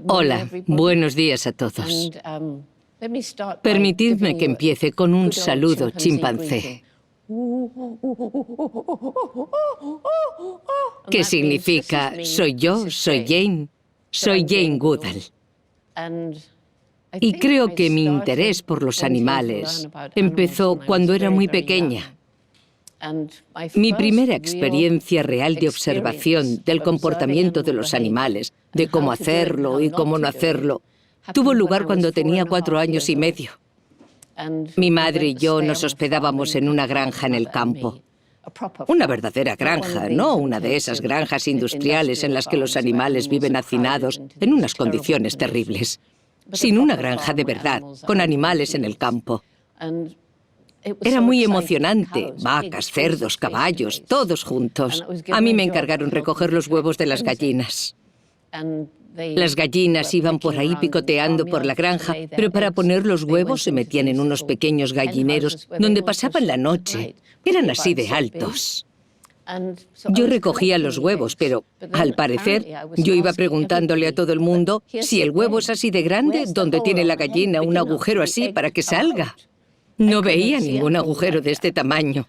Hola, buenos días a todos. Permitidme que empiece con un saludo chimpancé, que significa soy yo, soy Jane Goodall. Y creo que mi interés por los animales empezó cuando era muy pequeña. Mi primera experiencia real de observación del comportamiento de los animales, de cómo hacerlo y cómo no hacerlo, tuvo lugar cuando tenía 4 años y medio. Mi madre y yo nos hospedábamos en una granja en el campo. Una verdadera granja, no una de esas granjas industriales en las que los animales viven hacinados en unas condiciones terribles, sino una granja de verdad, con animales en el campo. Era muy emocionante, vacas, cerdos, caballos, todos juntos. A mí me encargaron recoger los huevos de las gallinas. Las gallinas iban por ahí picoteando por la granja, pero para poner los huevos se metían en unos pequeños gallineros donde pasaban la noche. Eran así de altos. Yo recogía los huevos, pero al parecer yo iba preguntándole a todo el mundo si el huevo es así de grande, ¿dónde tiene la gallina un agujero así para que salga? No veía ningún agujero de este tamaño.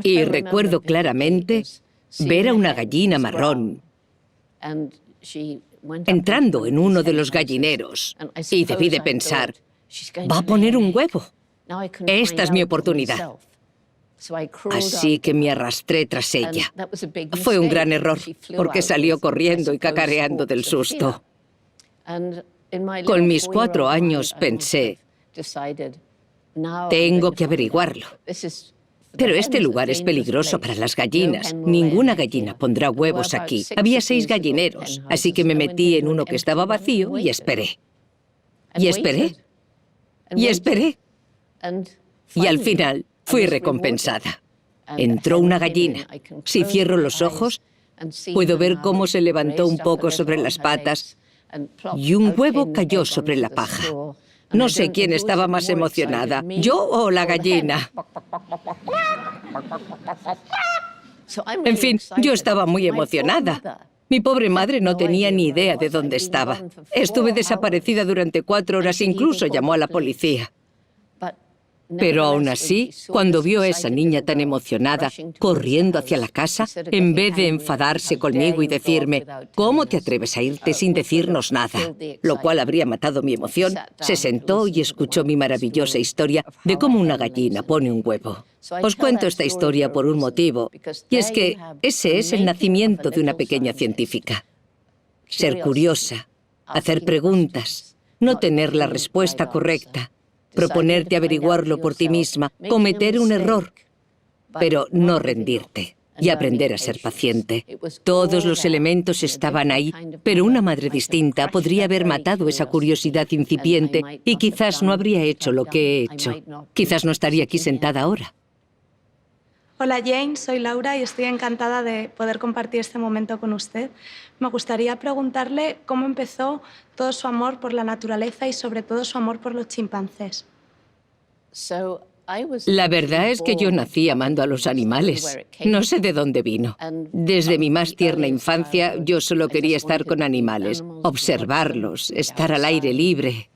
Y recuerdo claramente ver a una gallina marrón entrando en uno de los gallineros. Y debí de pensar, va a poner un huevo. Esta es mi oportunidad. Así que me arrastré tras ella. Fue un gran error, porque salió corriendo y cacareando del susto. Con mis 4 años pensé, tengo que averiguarlo. Pero este lugar es peligroso para las gallinas. Ninguna gallina pondrá huevos aquí. Había 6 gallineros, así que me metí en uno que estaba vacío y esperé. Y esperé. Y esperé. Y al final fui recompensada. Entró una gallina. Si cierro los ojos, puedo ver cómo se levantó un poco sobre las patas y un huevo cayó sobre la paja. No sé quién estaba más emocionada, yo o la gallina. En fin, yo estaba muy emocionada. Mi pobre madre no tenía ni idea de dónde estaba. Estuve desaparecida durante 4 horas, incluso llamó a la policía. Pero aún así, cuando vio a esa niña tan emocionada corriendo hacia la casa, en vez de enfadarse conmigo y decirme, ¿cómo te atreves a irte sin decirnos nada?, lo cual habría matado mi emoción, se sentó y escuchó mi maravillosa historia de cómo una gallina pone un huevo. Os cuento esta historia por un motivo, y es que ese es el nacimiento de una pequeña científica. Ser curiosa, hacer preguntas, no tener la respuesta correcta, proponerte averiguarlo por ti misma, cometer un error, pero no rendirte y aprender a ser paciente. Todos los elementos estaban ahí, pero una madre distinta podría haber matado esa curiosidad incipiente y quizás no habría hecho lo que he hecho. Quizás no estaría aquí sentada ahora. Hola Jane, soy Laura y estoy encantada de poder compartir este momento con usted. Me gustaría preguntarle cómo empezó todo su amor por la naturaleza y sobre todo su amor por los chimpancés. La verdad es que yo nací amando a los animales. No sé de dónde vino. Desde mi más tierna infancia yo solo quería estar con animales, observarlos, estar al aire libre.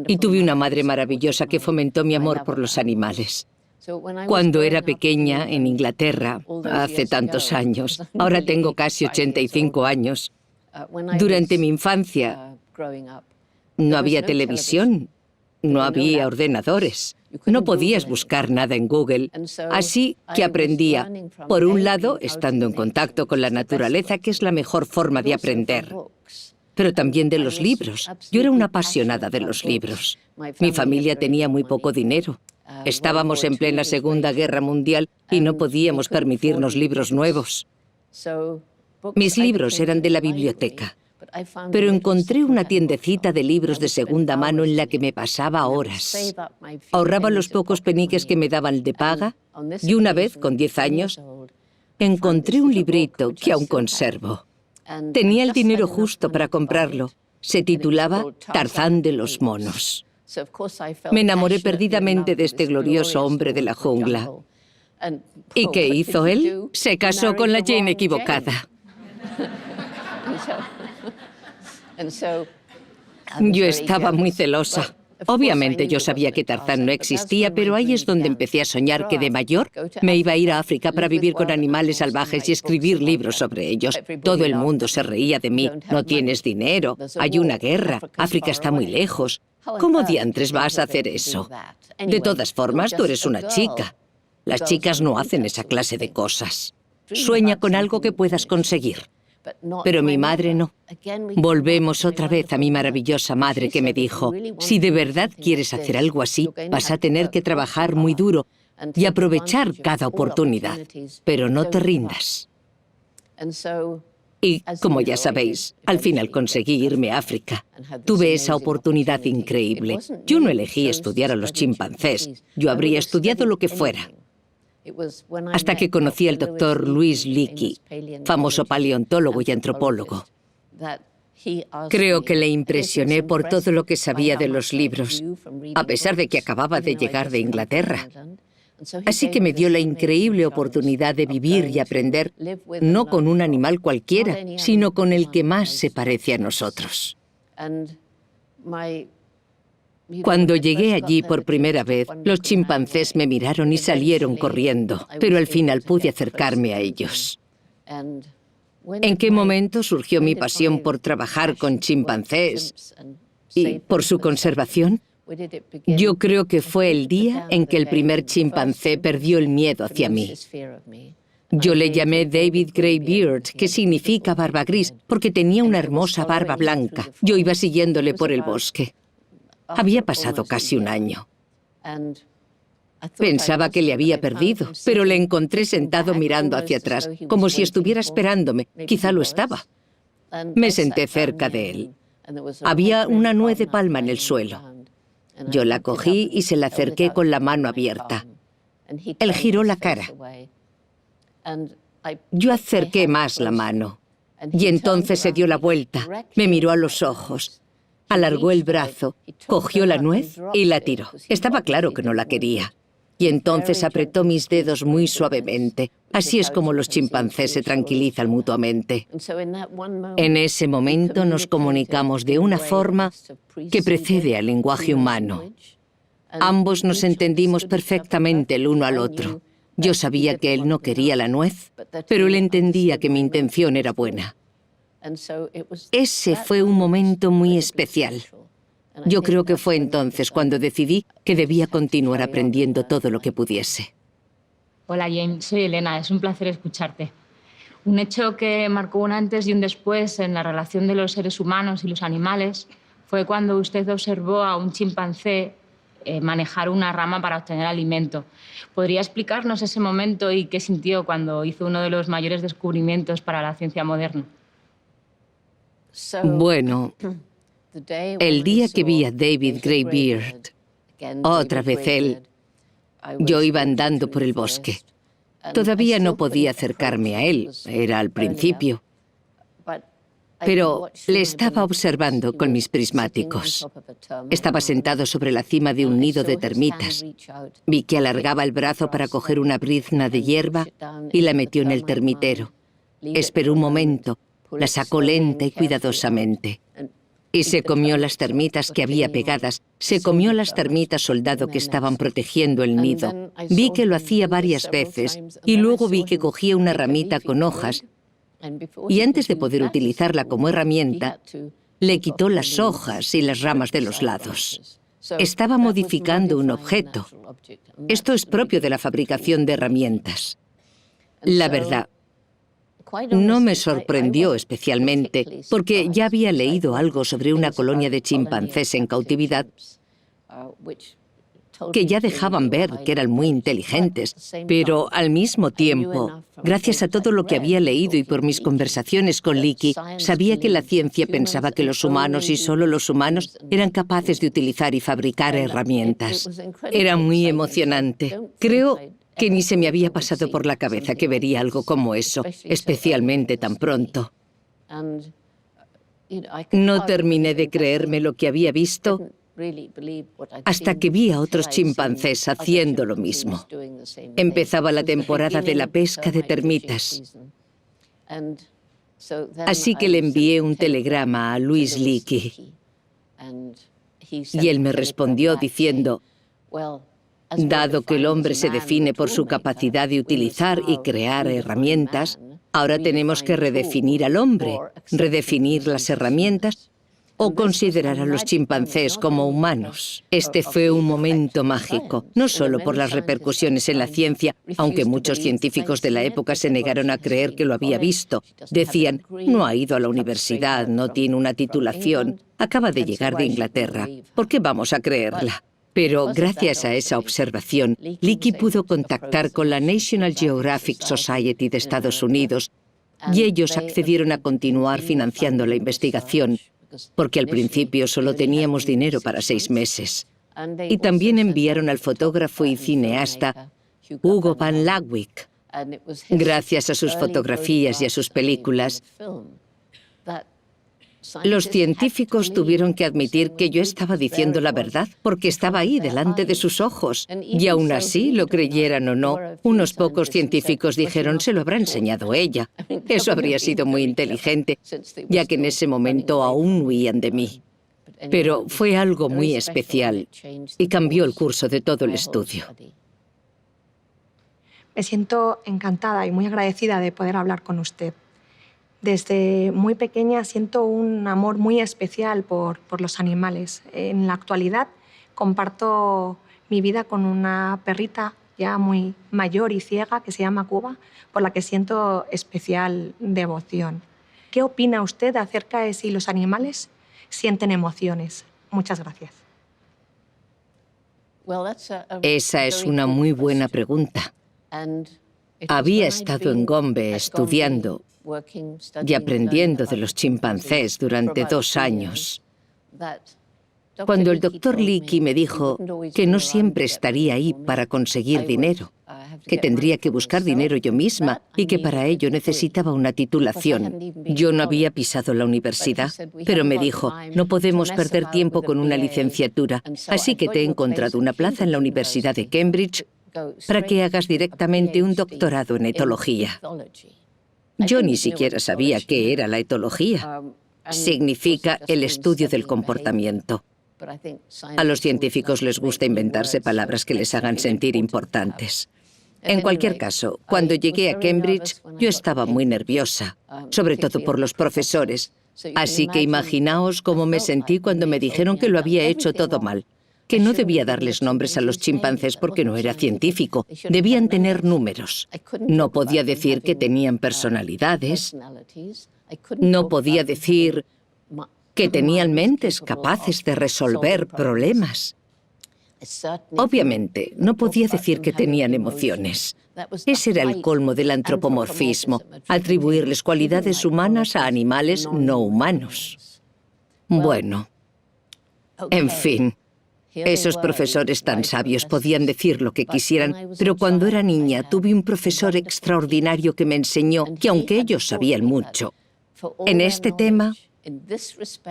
Y tuve una madre maravillosa que fomentó mi amor por los animales. Cuando era pequeña, en Inglaterra, hace tantos años, ahora tengo casi 85 años, durante mi infancia no había televisión, no había ordenadores, no podías buscar nada en Google, así que aprendía, por un lado, estando en contacto con la naturaleza, que es la mejor forma de aprender, pero también de los libros. Yo era una apasionada de los libros. Mi familia tenía muy poco dinero. Estábamos en plena Segunda Guerra Mundial y no podíamos permitirnos libros nuevos. Mis libros eran de la biblioteca, pero encontré una tiendecita de libros de segunda mano en la que me pasaba horas. Ahorraba los pocos peniques que me daban de paga y una vez, con 10 años, encontré un librito que aún conservo. Tenía el dinero justo para comprarlo. Se titulaba Tarzán de los monos. Me enamoré perdidamente de este glorioso hombre de la jungla. ¿Y qué hizo él? Se casó con la Jane equivocada. Yo estaba muy celosa. Obviamente yo sabía que Tarzán no existía, pero ahí es donde empecé a soñar que de mayor me iba a ir a África para vivir con animales salvajes y escribir libros sobre ellos. Todo el mundo se reía de mí. No tienes dinero, hay una guerra, África está muy lejos. ¿Cómo diantres vas a hacer eso? De todas formas, tú eres una chica. Las chicas no hacen esa clase de cosas. Sueña con algo que puedas conseguir. Pero mi madre no. Volvemos otra vez a mi maravillosa madre que me dijo, si de verdad quieres hacer algo así, vas a tener que trabajar muy duro y aprovechar cada oportunidad, pero no te rindas. Y, como ya sabéis, al final conseguí irme a África. Tuve esa oportunidad increíble. Yo no elegí estudiar a los chimpancés. Yo habría estudiado lo que fuera. Hasta que conocí al doctor Louis Leakey, famoso paleontólogo y antropólogo. Creo que le impresioné por todo lo que sabía de los libros, a pesar de que acababa de llegar de Inglaterra. Así que me dio la increíble oportunidad de vivir y aprender, no con un animal cualquiera, sino con el que más se parece a nosotros. Cuando llegué allí por primera vez, los chimpancés me miraron y salieron corriendo, pero al final pude acercarme a ellos. ¿En qué momento surgió mi pasión por trabajar con chimpancés y por su conservación? Yo creo que fue el día en que el primer chimpancé perdió el miedo hacia mí. Yo le llamé David Greybeard, que significa barba gris, porque tenía una hermosa barba blanca. Yo iba siguiéndole por el bosque. Había pasado casi un año. Pensaba que le había perdido, pero le encontré sentado mirando hacia atrás, como si estuviera esperándome. Quizá lo estaba. Me senté cerca de él. Había una nuez de palma en el suelo. Yo la cogí y se la acerqué con la mano abierta. Él giró la cara. Yo acerqué más la mano. Y entonces se dio la vuelta, me miró a los ojos. Alargó el brazo, cogió la nuez y la tiró. Estaba claro que no la quería. Y entonces apretó mis dedos muy suavemente. Así es como los chimpancés se tranquilizan mutuamente. En ese momento nos comunicamos de una forma que precede al lenguaje humano. Ambos nos entendimos perfectamente el uno al otro. Yo sabía que él no quería la nuez, pero él entendía que mi intención era buena. Ese fue un momento muy especial. Yo creo que fue entonces cuando decidí que debía continuar aprendiendo todo lo que pudiese. Hola, Jane. Soy Elena. Es un placer escucharte. Un hecho que marcó un antes y un después en la relación de los seres humanos y los animales fue cuando usted observó a un chimpancé manejar una rama para obtener alimento. ¿Podría explicarnos ese momento y qué sintió cuando hizo uno de los mayores descubrimientos para la ciencia moderna? Bueno, el día que vi a David Greybeard, otra vez él, yo iba andando por el bosque. Todavía no podía acercarme a él, era al principio, pero le estaba observando con mis prismáticos. Estaba sentado sobre la cima de un nido de termitas. Vi que alargaba el brazo para coger una brizna de hierba y la metió en el termitero. Esperó un momento. La sacó lenta y cuidadosamente. y se comió las termitas que había pegadas, se comió las termitas soldado que estaban protegiendo el nido. Vi que lo hacía varias veces y luego vi que cogía una ramita con hojas y antes de poder utilizarla como herramienta, le quitó las hojas y las ramas de los lados. Estaba modificando un objeto. Esto es propio de la fabricación de herramientas. La verdad, no me sorprendió especialmente porque ya había leído algo sobre una colonia de chimpancés en cautividad que ya dejaban ver que eran muy inteligentes, pero al mismo tiempo, gracias a todo lo que había leído y por mis conversaciones con Leakey, sabía que la ciencia pensaba que los humanos y solo los humanos eran capaces de utilizar y fabricar herramientas. Era muy emocionante. Creo que ni se me había pasado por la cabeza que vería algo como eso, especialmente tan pronto. No terminé de creerme lo que había visto hasta que vi a otros chimpancés haciendo lo mismo. Empezaba la temporada de la pesca de termitas. Así que le envié un telegrama a Louis Leakey. Y él me respondió diciendo, dado que el hombre se define por su capacidad de utilizar y crear herramientas, ahora tenemos que redefinir al hombre, redefinir las herramientas o considerar a los chimpancés como humanos. Este fue un momento mágico, no solo por las repercusiones en la ciencia, aunque muchos científicos de la época se negaron a creer que lo había visto. Decían, no ha ido a la universidad, no tiene una titulación, acaba de llegar de Inglaterra, ¿por qué vamos a creerla? Pero gracias a esa observación, Leakey pudo contactar con la National Geographic Society de Estados Unidos y ellos accedieron a continuar financiando la investigación, porque al principio solo teníamos dinero para 6 meses. Y también enviaron al fotógrafo y cineasta Hugo van Lawick. Gracias a sus fotografías y a sus películas, los científicos tuvieron que admitir que yo estaba diciendo la verdad, porque estaba ahí delante de sus ojos. Y aún así, lo creyeran o no, unos pocos científicos dijeron, se lo habrá enseñado ella. Eso habría sido muy inteligente, ya que en ese momento aún huían de mí. Pero fue algo muy especial y cambió el curso de todo el estudio. Me siento encantada y muy agradecida de poder hablar con usted. Desde muy pequeña siento un amor muy especial por los animales. En la actualidad comparto mi vida con una perrita ya muy mayor y ciega que se llama Cuba, por la que siento especial devoción. ¿Qué opina usted acerca de si los animales sienten emociones? Muchas gracias. Esa es una muy buena pregunta. Había estado en Gombe estudiando y aprendiendo de los chimpancés durante 2 años, cuando el doctor Leakey me dijo que no siempre estaría ahí para conseguir dinero, que tendría que buscar dinero yo misma y que para ello necesitaba una titulación. Yo no había pisado la universidad, pero me dijo, no podemos perder tiempo con una licenciatura, así que te he encontrado una plaza en la Universidad de Cambridge para que hagas directamente un doctorado en etología. Yo ni siquiera sabía qué era la etología. Significa el estudio del comportamiento. A los científicos les gusta inventarse palabras que les hagan sentir importantes. En cualquier caso, cuando llegué a Cambridge, yo estaba muy nerviosa, sobre todo por los profesores. Así que imaginaos cómo me sentí cuando me dijeron que lo había hecho todo mal, que no debía darles nombres a los chimpancés porque no era científico, debían tener números. No podía decir que tenían personalidades, no podía decir que tenían mentes capaces de resolver problemas. Obviamente, no podía decir que tenían emociones. Ese era el colmo del antropomorfismo, atribuirles cualidades humanas a animales no humanos. Bueno, en fin. Esos profesores tan sabios podían decir lo que quisieran, pero cuando era niña tuve un profesor extraordinario que me enseñó que aunque ellos sabían mucho, en este tema,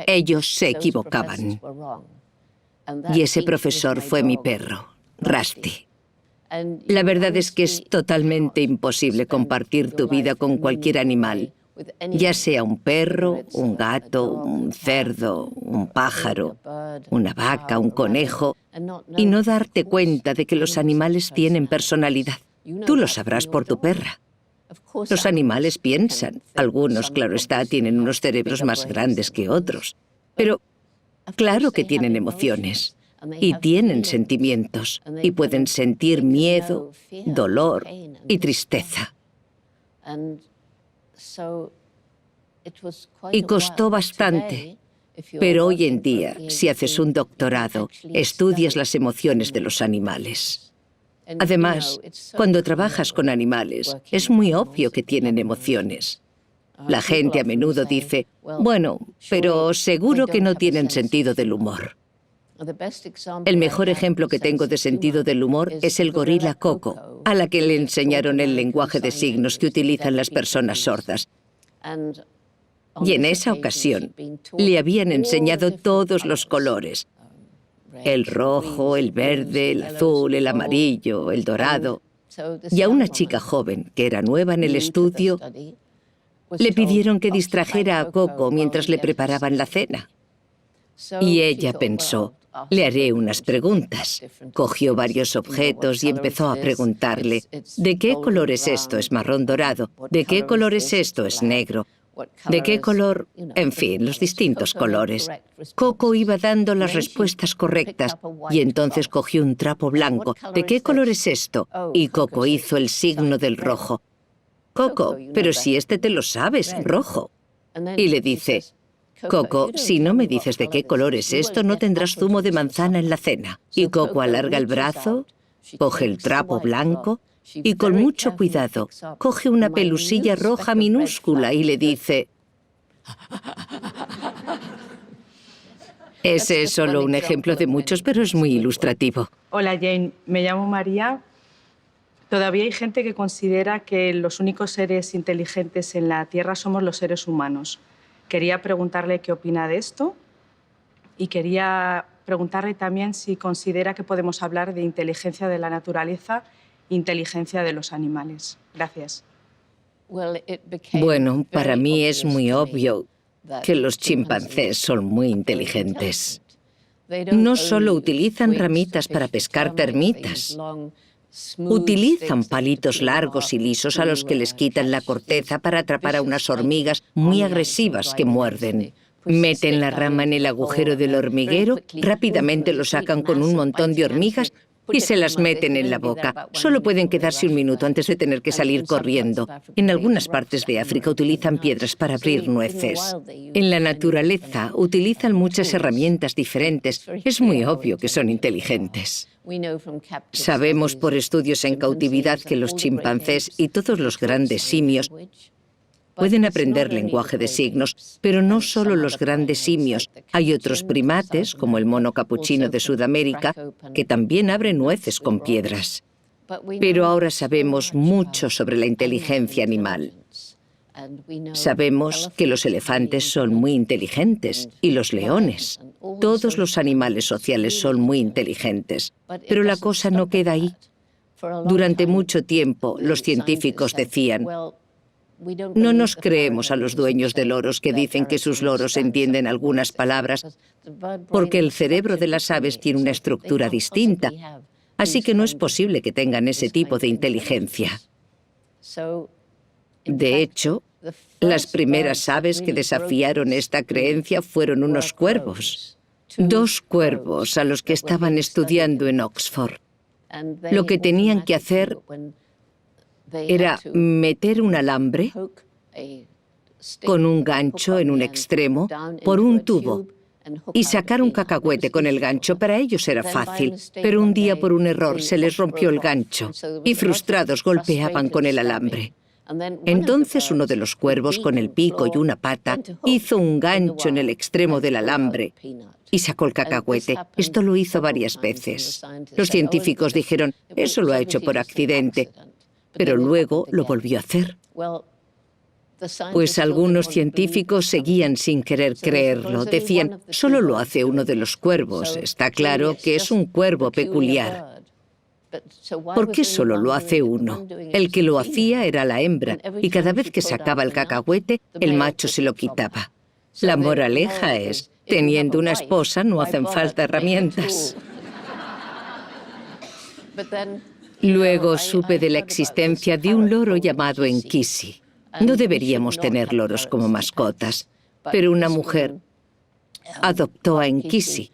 ellos se equivocaban. Y ese profesor fue mi perro, Rusty. La verdad es que es totalmente imposible compartir tu vida con cualquier animal, ya sea un perro, un gato, un cerdo, un pájaro, una vaca, un conejo, y no darte cuenta de que los animales tienen personalidad. Tú lo sabrás por tu perra. Los animales piensan. Algunos, claro está, tienen unos cerebros más grandes que otros. Pero claro que tienen emociones y tienen sentimientos y pueden sentir miedo, dolor y tristeza. Y costó bastante, pero hoy en día, si haces un doctorado, estudias las emociones de los animales. Además, cuando trabajas con animales, es muy obvio que tienen emociones. La gente a menudo dice, bueno, pero seguro que no tienen sentido del humor. El mejor ejemplo que tengo de sentido del humor es el gorila Coco, a la que le enseñaron el lenguaje de signos que utilizan las personas sordas. Y en esa ocasión le habían enseñado todos los colores. El rojo, el verde, el azul, el amarillo, el dorado. Y a una chica joven, que era nueva en el estudio, le pidieron que distrajera a Coco mientras le preparaban la cena. Y ella pensó, le haré unas preguntas. Cogió varios objetos y empezó a preguntarle, ¿de qué color es esto? ¿Es marrón dorado? ¿De qué color es esto? ¿Es negro? ¿De qué color? En fin, los distintos colores. Coco iba dando las respuestas correctas y entonces cogió un trapo blanco. ¿De qué color es esto? Y Coco hizo el signo del rojo. Coco, pero si este te lo sabes, rojo. Y le dice, Coco, si no me dices de qué color es esto, no tendrás zumo de manzana en la cena. Y Coco alarga el brazo, coge el trapo blanco y con mucho cuidado coge una pelusilla roja minúscula y le dice... Ese es solo un ejemplo de muchos, pero es muy ilustrativo. Hola Jane, me llamo María. Todavía hay gente que considera que los únicos seres inteligentes en la Tierra somos los seres humanos. Quería preguntarle qué opina de esto y quería preguntarle también si considera que podemos hablar de inteligencia de la naturaleza e inteligencia de los animales. Gracias. Bueno, para mí es muy obvio que los chimpancés son muy inteligentes. No solo utilizan ramitas para pescar termitas, utilizan palitos largos y lisos a los que les quitan la corteza para atrapar a unas hormigas muy agresivas que muerden. Meten la rama en el agujero del hormiguero, rápidamente lo sacan con un montón de hormigas y se las meten en la boca. Solo pueden quedarse un minuto antes de tener que salir corriendo. En algunas partes de África utilizan piedras para abrir nueces. En la naturaleza utilizan muchas herramientas diferentes. Es muy obvio que son inteligentes. Sabemos por estudios en cautividad que los chimpancés y todos los grandes simios pueden aprender lenguaje de signos, pero no solo los grandes simios. Hay otros primates, como el mono capuchino de Sudamérica, que también abren nueces con piedras. Pero ahora sabemos mucho sobre la inteligencia animal. Sabemos que los elefantes son muy inteligentes y los leones. Todos los animales sociales son muy inteligentes. Pero la cosa no queda ahí. Durante mucho tiempo, los científicos decían, no nos creemos a los dueños de loros que dicen que sus loros entienden algunas palabras porque el cerebro de las aves tiene una estructura distinta, así que no es posible que tengan ese tipo de inteligencia. De hecho, las primeras aves que desafiaron esta creencia fueron unos cuervos, 2 cuervos a los que estaban estudiando en Oxford. Lo que tenían que hacer era meter un alambre con un gancho en un extremo por un tubo y sacar un cacahuete con el gancho. Para ellos era fácil, pero un día por un error se les rompió el gancho y frustrados golpeaban con el alambre. Entonces uno de los cuervos con el pico y una pata hizo un gancho en el extremo del alambre y sacó el cacahuete. Esto lo hizo varias veces. Los científicos dijeron, eso lo ha hecho por accidente. Pero luego lo volvió a hacer. Pues algunos científicos seguían sin querer creerlo. Decían, solo lo hace uno de los cuervos. Está claro que es un cuervo peculiar. ¿Por qué solo lo hace uno? El que lo hacía era la hembra, y cada vez que sacaba el cacahuete, el macho se lo quitaba. La moraleja es, teniendo una esposa no hacen falta herramientas. Luego supe de la existencia de un loro llamado Enkisi. No deberíamos tener loros como mascotas, pero una mujer adoptó a Enkisi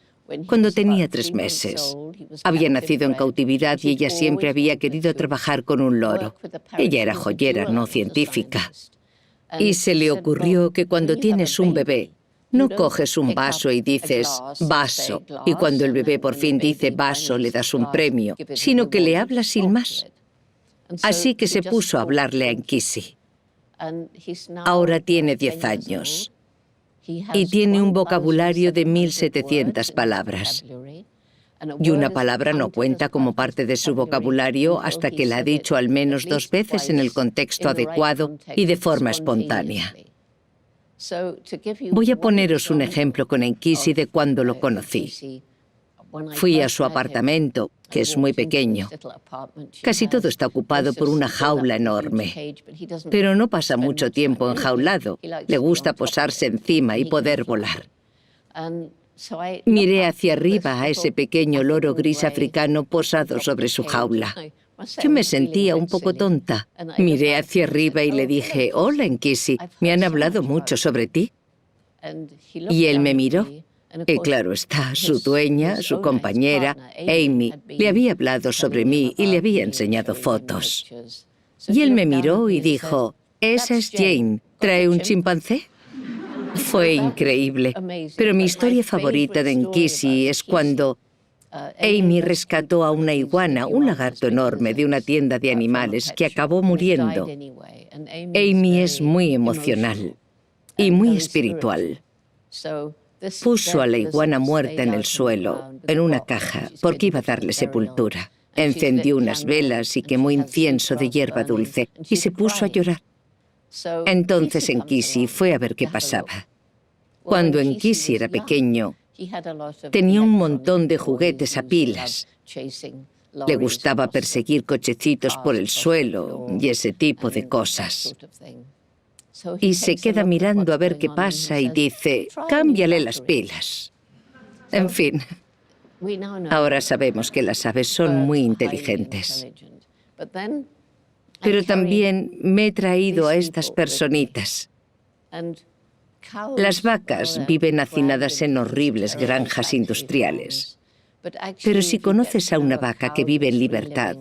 cuando tenía 3 meses. Había nacido en cautividad y ella siempre había querido trabajar con un loro. Ella era joyera, no científica. Y se le ocurrió que cuando tienes un bebé, no coges un vaso y dices vaso, y cuando el bebé por fin dice vaso le das un premio, sino que le hablas sin más. Así que se puso a hablarle a Enkisi. Ahora tiene 10 años. Y tiene un vocabulario de 1700 palabras. Y una palabra no cuenta como parte de su vocabulario hasta que la ha dicho al menos 2 veces en el contexto adecuado y de forma espontánea. Voy a poneros un ejemplo con Enkisi de cuando lo conocí. Fui a su apartamento, que es muy pequeño. Casi todo está ocupado por una jaula enorme. Pero no pasa mucho tiempo enjaulado. Le gusta posarse encima y poder volar. Miré hacia arriba a ese pequeño loro gris africano posado sobre su jaula. Yo me sentía un poco tonta. Miré hacia arriba y le dije, hola, Enkisi, me han hablado mucho sobre ti. Y él me miró. Y claro está, su dueña, su compañera, Amy, le había hablado sobre mí y le había enseñado fotos. Y él me miró y dijo, esa es Jane, ¿trae un chimpancé? Fue increíble. Pero mi historia favorita de Enkisi es cuando Amy rescató a una iguana, un lagarto enorme de una tienda de animales que acabó muriendo. Amy es muy emocional y muy espiritual. Puso a la iguana muerta en el suelo, en una caja, porque iba a darle sepultura. Encendió unas velas y quemó incienso de hierba dulce y se puso a llorar. Entonces Enkisi fue a ver qué pasaba. Cuando Enkisi era pequeño, tenía un montón de juguetes a pilas. Le gustaba perseguir cochecitos por el suelo y ese tipo de cosas. Y se queda mirando a ver qué pasa y dice, cámbiale las pilas. En fin, ahora sabemos que las aves son muy inteligentes. Pero también me he traído a estas personitas. Las vacas viven hacinadas en horribles granjas industriales. Pero si conoces a una vaca que vive en libertad,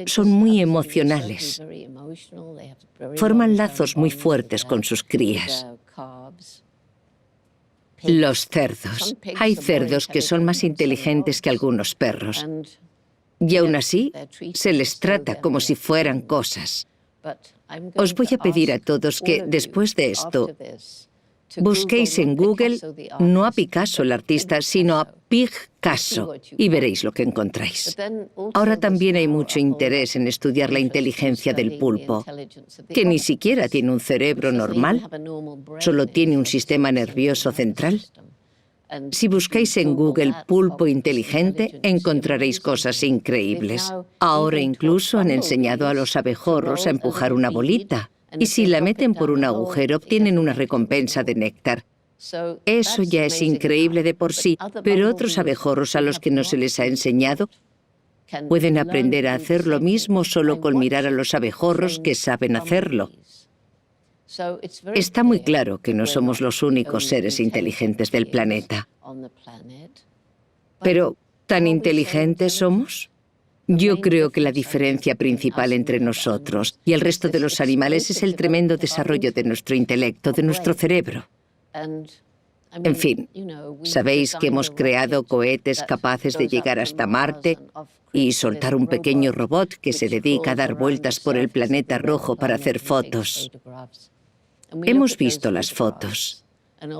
son muy emocionales. Forman lazos muy fuertes con sus crías. Los cerdos. Hay cerdos que son más inteligentes que algunos perros. Y aún así, se les trata como si fueran cosas. Os voy a pedir a todos que, después de esto, busquéis en Google no a Picasso, el artista, sino a Piccasso, y veréis lo que encontráis. Ahora también hay mucho interés en estudiar la inteligencia del pulpo, que ni siquiera tiene un cerebro normal, solo tiene un sistema nervioso central. Si buscáis en Google pulpo inteligente, encontraréis cosas increíbles. Ahora incluso han enseñado a los abejorros a empujar una bolita. Y si la meten por un agujero, obtienen una recompensa de néctar. Eso ya es increíble de por sí, pero otros abejorros a los que no se les ha enseñado pueden aprender a hacer lo mismo solo con mirar a los abejorros que saben hacerlo. Está muy claro que no somos los únicos seres inteligentes del planeta. Pero, ¿tan inteligentes somos? Yo creo que la diferencia principal entre nosotros y el resto de los animales es el tremendo desarrollo de nuestro intelecto, de nuestro cerebro. En fin, sabéis que hemos creado cohetes capaces de llegar hasta Marte y soltar un pequeño robot que se dedica a dar vueltas por el planeta rojo para hacer fotos. Hemos visto las fotos.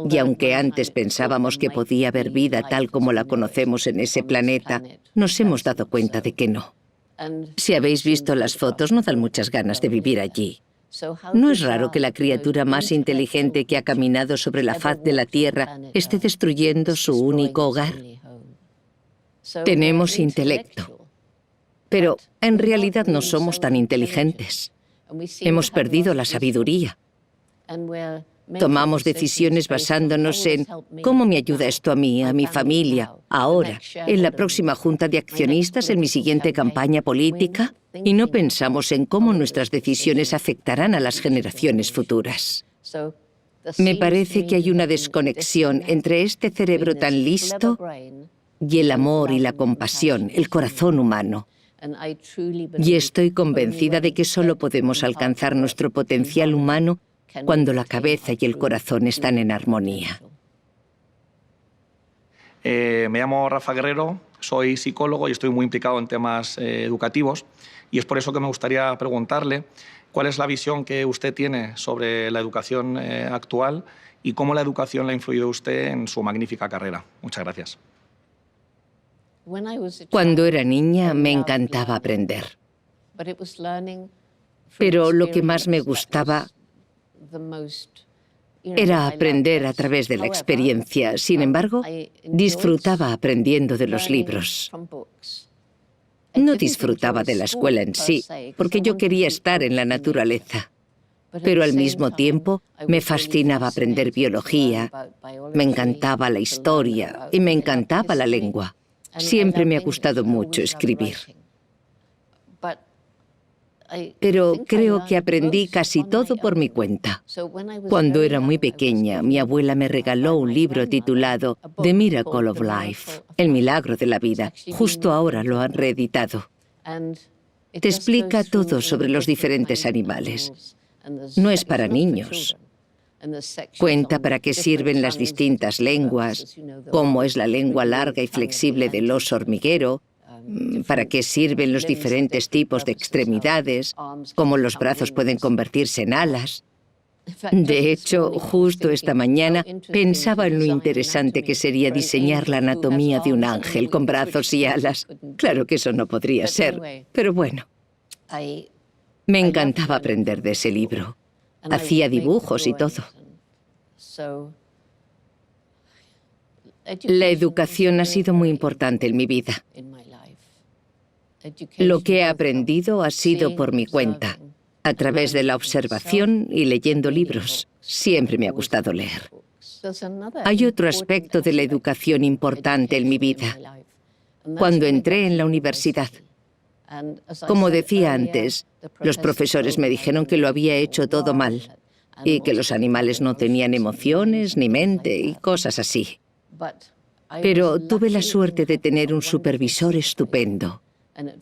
Y aunque antes pensábamos que podía haber vida tal como la conocemos en ese planeta, nos hemos dado cuenta de que no. Si habéis visto las fotos, no dan muchas ganas de vivir allí. No es raro que la criatura más inteligente que ha caminado sobre la faz de la Tierra esté destruyendo su único hogar. Tenemos intelecto. Pero en realidad no somos tan inteligentes. Hemos perdido la sabiduría. Tomamos decisiones basándonos en cómo me ayuda esto a mí, a mi familia, ahora, en la próxima junta de accionistas, en mi siguiente campaña política, y no pensamos en cómo nuestras decisiones afectarán a las generaciones futuras. Me parece que hay una desconexión entre este cerebro tan listo y el amor y la compasión, el corazón humano. Y estoy convencida de que solo podemos alcanzar nuestro potencial humano cuando la cabeza y el corazón están en armonía. Me llamo Rafa Guerrero, soy psicólogo y estoy muy implicado en temas educativos, y es por eso que me gustaría preguntarle cuál es la visión que usted tiene sobre la educación actual y cómo la educación le ha influido a usted en su magnífica carrera. Muchas gracias. Cuando era niña me encantaba aprender, pero lo que más me gustaba era aprender a través de la experiencia. Sin embargo, disfrutaba aprendiendo de los libros. No disfrutaba de la escuela en sí, porque yo quería estar en la naturaleza. Pero al mismo tiempo me fascinaba aprender biología, me encantaba la historia y me encantaba la lengua. Siempre me ha gustado mucho escribir. Pero creo que aprendí casi todo por mi cuenta. Cuando era muy pequeña, mi abuela me regaló un libro titulado The Miracle of Life, El milagro de la vida. Justo ahora lo han reeditado. Te explica todo sobre los diferentes animales. No es para niños. Cuenta para qué sirven las distintas lenguas, cómo es la lengua larga y flexible del oso hormiguero, para qué sirven los diferentes tipos de extremidades, cómo los brazos pueden convertirse en alas. De hecho, justo esta mañana pensaba en lo interesante que sería diseñar la anatomía de un ángel con brazos y alas. Claro que eso no podría ser, pero bueno. Me encantaba aprender de ese libro. Hacía dibujos y todo. La educación ha sido muy importante en mi vida. Lo que he aprendido ha sido por mi cuenta, a través de la observación y leyendo libros. Siempre me ha gustado leer. Hay otro aspecto de la educación importante en mi vida. Cuando entré en la universidad, como decía antes, los profesores me dijeron que lo había hecho todo mal y que los animales no tenían emociones ni mente y cosas así. Pero tuve la suerte de tener un supervisor estupendo.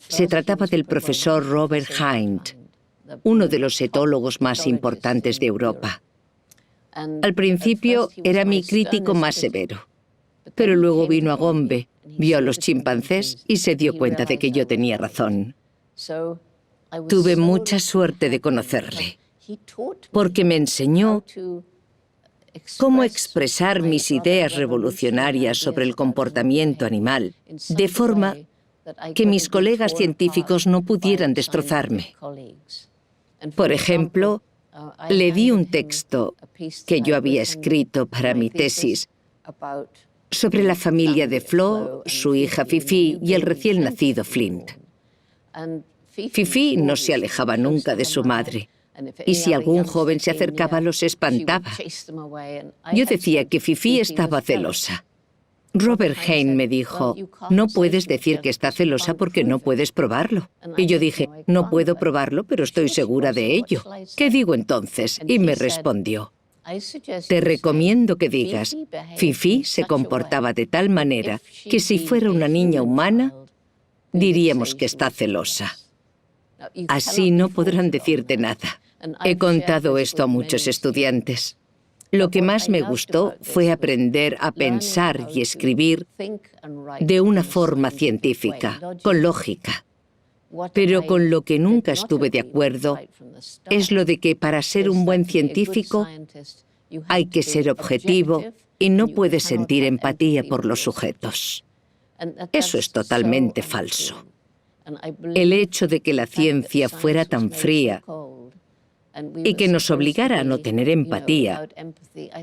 Se trataba del profesor Robert Hind, uno de los etólogos más importantes de Europa. Al principio era mi crítico más severo, pero luego vino a Gombe, vio a los chimpancés y se dio cuenta de que yo tenía razón. Tuve mucha suerte de conocerle, porque me enseñó cómo expresar mis ideas revolucionarias sobre el comportamiento animal, de forma que mis colegas científicos no pudieran destrozarme. Por ejemplo, le di un texto que yo había escrito para mi tesis sobre la familia de Flo, su hija Fifi y el recién nacido Flint. Fifi no se alejaba nunca de su madre, y si algún joven se acercaba los espantaba. Yo decía que Fifi estaba celosa. Robert Hind me dijo, no puedes decir que está celosa porque no puedes probarlo. Y yo dije, no puedo probarlo, pero estoy segura de ello. ¿Qué digo entonces? Y me respondió, te recomiendo que digas, Fifi se comportaba de tal manera que si fuera una niña humana, diríamos que está celosa. Así no podrán decirte nada. He contado esto a muchos estudiantes. Lo que más me gustó fue aprender a pensar y escribir de una forma científica, con lógica. Pero con lo que nunca estuve de acuerdo es lo de que para ser un buen científico hay que ser objetivo y no puedes sentir empatía por los sujetos. Eso es totalmente falso. El hecho de que la ciencia fuera tan fría y que nos obligara a no tener empatía,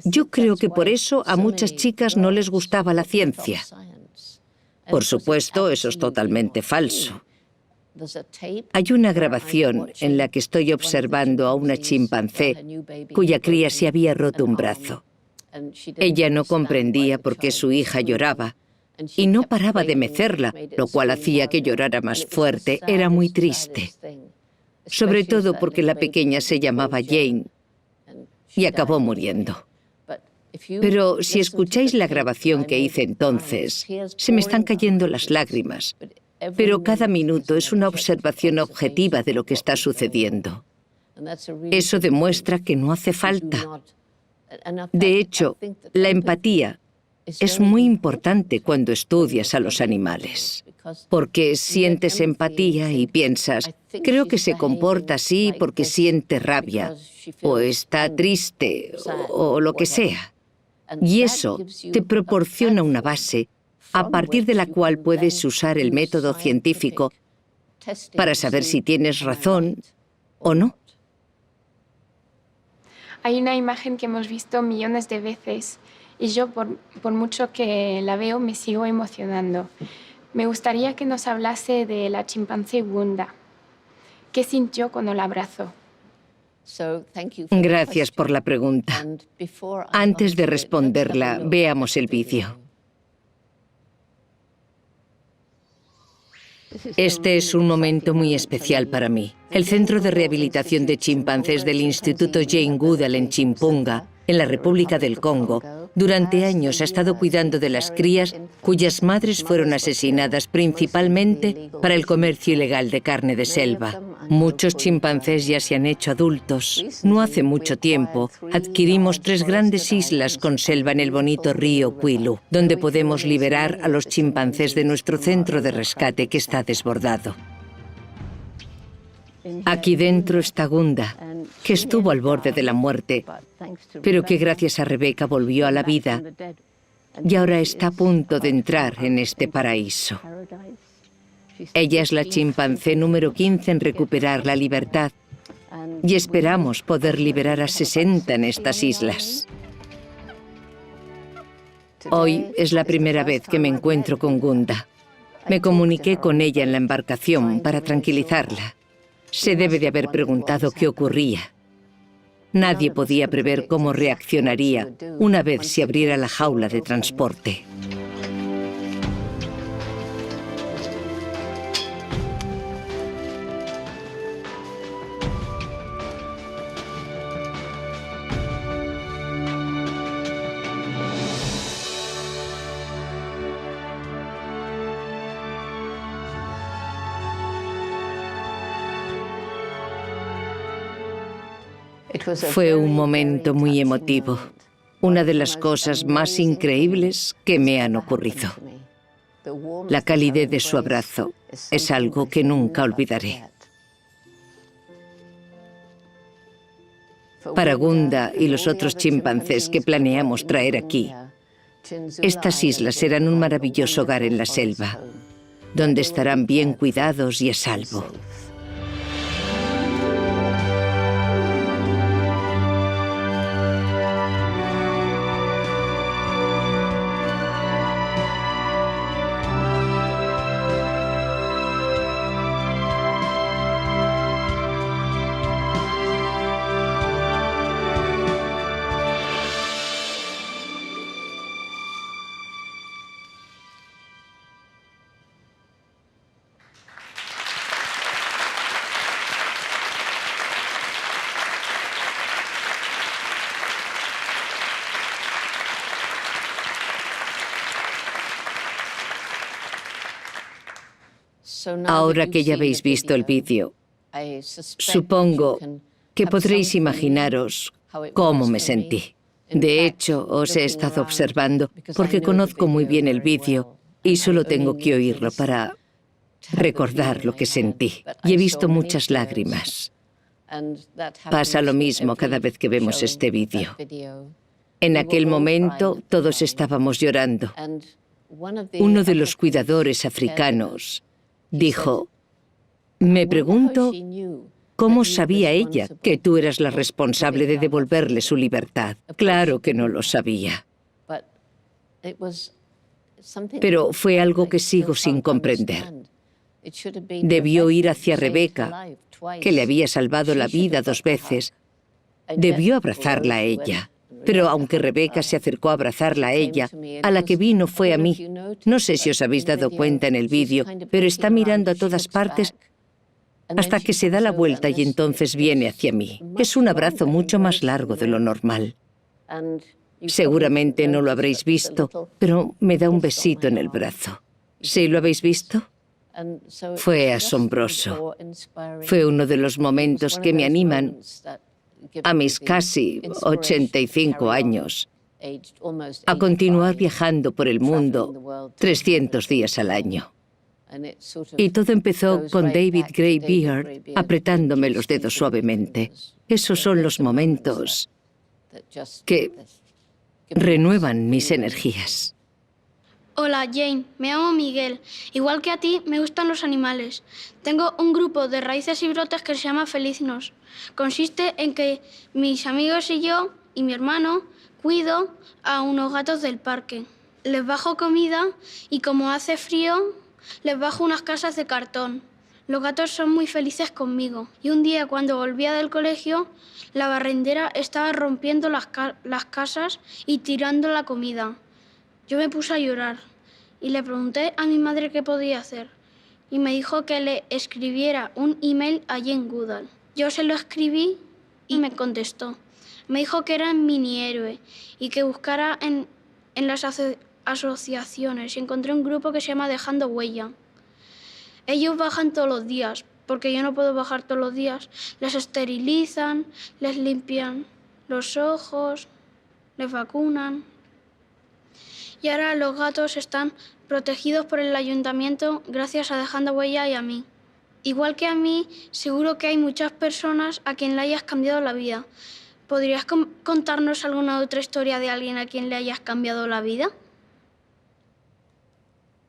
yo creo que por eso a muchas chicas no les gustaba la ciencia. Por supuesto, eso es totalmente falso. Hay una grabación en la que estoy observando a una chimpancé cuya cría se había roto un brazo. Ella no comprendía por qué su hija lloraba y no paraba de mecerla, lo cual hacía que llorara más fuerte. Era muy triste, sobre todo porque la pequeña se llamaba Jane y acabó muriendo. Pero si escucháis la grabación que hice entonces, se me están cayendo las lágrimas. Pero cada minuto es una observación objetiva de lo que está sucediendo. Eso demuestra que no hace falta. De hecho, la empatía es muy importante cuando estudias a los animales, porque sientes empatía y piensas, creo que se comporta así porque siente rabia, o está triste, o lo que sea. Y eso te proporciona una base a partir de la cual puedes usar el método científico para saber si tienes razón o no. Hay una imagen que hemos visto millones de veces y yo, por mucho que la veo, me sigo emocionando. Me gustaría que nos hablase de la chimpancé Gunda. ¿Qué sintió cuando la abrazó? Gracias por la pregunta. Antes de responderla, veamos el vídeo. Este es un momento muy especial para mí. El Centro de Rehabilitación de Chimpancés del Instituto Jane Goodall en Chimpunga, en la República del Congo, durante años ha estado cuidando de las crías cuyas madres fueron asesinadas principalmente para el comercio ilegal de carne de selva. Muchos chimpancés ya se han hecho adultos. No hace mucho tiempo adquirimos 3 grandes islas con selva en el bonito río Kwilu, donde podemos liberar a los chimpancés de nuestro centro de rescate que está desbordado. Aquí dentro está Gunda, que estuvo al borde de la muerte, pero que gracias a Rebeca volvió a la vida y ahora está a punto de entrar en este paraíso. Ella es la chimpancé número 15 en recuperar la libertad y esperamos poder liberar a 60 en estas islas. Hoy es la primera vez que me encuentro con Gunda. Me comuniqué con ella en la embarcación para tranquilizarla. Se debe de haber preguntado qué ocurría. Nadie podía prever cómo reaccionaría una vez se abriera la jaula de transporte. Fue un momento muy emotivo, una de las cosas más increíbles que me han ocurrido. La calidez de su abrazo es algo que nunca olvidaré. Para Gunda y los otros chimpancés que planeamos traer aquí, estas islas serán un maravilloso hogar en la selva, donde estarán bien cuidados y a salvo. Ahora que ya habéis visto el vídeo, supongo que podréis imaginaros cómo me sentí. De hecho, os he estado observando porque conozco muy bien el vídeo y solo tengo que oírlo para recordar lo que sentí. Y he visto muchas lágrimas. Pasa lo mismo cada vez que vemos este vídeo. En aquel momento todos estábamos llorando. Uno de los cuidadores africanos dijo, me pregunto cómo sabía ella que tú eras la responsable de devolverle su libertad. Claro que no lo sabía. Pero fue algo que sigo sin comprender. Debió ir hacia Rebeca, que le había salvado la vida 2 veces. Debió abrazarla a ella. Pero aunque Rebeca se acercó a abrazarla a ella, a la que vino fue a mí. No sé si os habéis dado cuenta en el vídeo, pero está mirando a todas partes hasta que se da la vuelta y entonces viene hacia mí. Es un abrazo mucho más largo de lo normal. Seguramente no lo habréis visto, pero me da un besito en el brazo. ¿Sí lo habéis visto? Fue asombroso. Fue uno de los momentos que me animan a mis casi 85 años a continuar viajando por el mundo 300 días al año. Y todo empezó con David Gray Beard apretándome los dedos suavemente. Esos son los momentos que renuevan mis energías. Hola, Jane. Me llamo Miguel. Igual que a ti, me gustan los animales. Tengo un grupo de raíces y brotes que se llama Feliznos. Consiste en que mis amigos y yo, y mi hermano, cuido a unos gatos del parque. Les bajo comida y como hace frío, les bajo unas casas de cartón. Los gatos son muy felices conmigo. Y un día, cuando volvía del colegio, la barrendera estaba rompiendo las casas y tirando la comida. Yo me puse a llorar y le pregunté a mi madre qué podía hacer. Y me dijo que le escribiera un email a Jane Goodall. Yo se lo escribí y me contestó. Me dijo que era un mini héroe y que buscara en las asociaciones. Y encontré un grupo que se llama Dejando Huella. Ellos bajan todos los días, porque yo no puedo bajar todos los días. Les esterilizan, les limpian los ojos, les vacunan. Y ahora los gatos están protegidos por el ayuntamiento gracias a Dejando Huella y a mí. Igual que a mí, seguro que hay muchas personas a quien le hayas cambiado la vida. ¿Podrías contarnos alguna otra historia de alguien a quien le hayas cambiado la vida?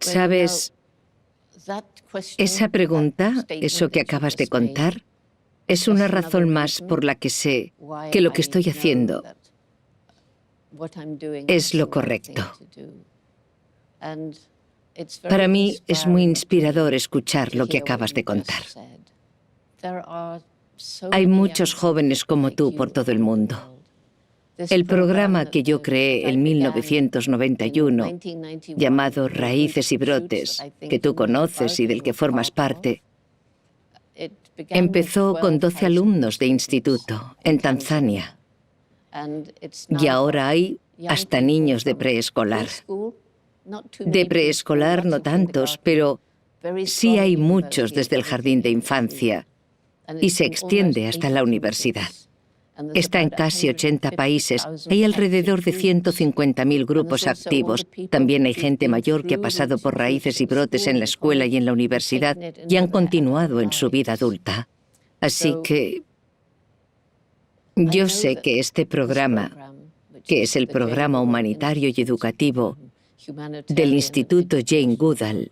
¿Sabes? Esa pregunta, eso que acabas de contar, es una razón más por la que sé que lo que estoy haciendo es lo correcto. Para mí es muy inspirador escuchar lo que acabas de contar. Hay muchos jóvenes como tú por todo el mundo. El programa que yo creé en 1991, llamado Raíces y Brotes, que tú conoces y del que formas parte, empezó con 12 alumnos de instituto en Tanzania. Y ahora hay hasta niños de preescolar. De preescolar no tantos, pero sí hay muchos desde el jardín de infancia y se extiende hasta la universidad. Está en casi 80 países. Hay alrededor de 150.000 grupos activos. También hay gente mayor que ha pasado por Raíces y Brotes en la escuela y en la universidad y han continuado en su vida adulta. Así que yo sé que este programa, que es el programa humanitario y educativo del Instituto Jane Goodall,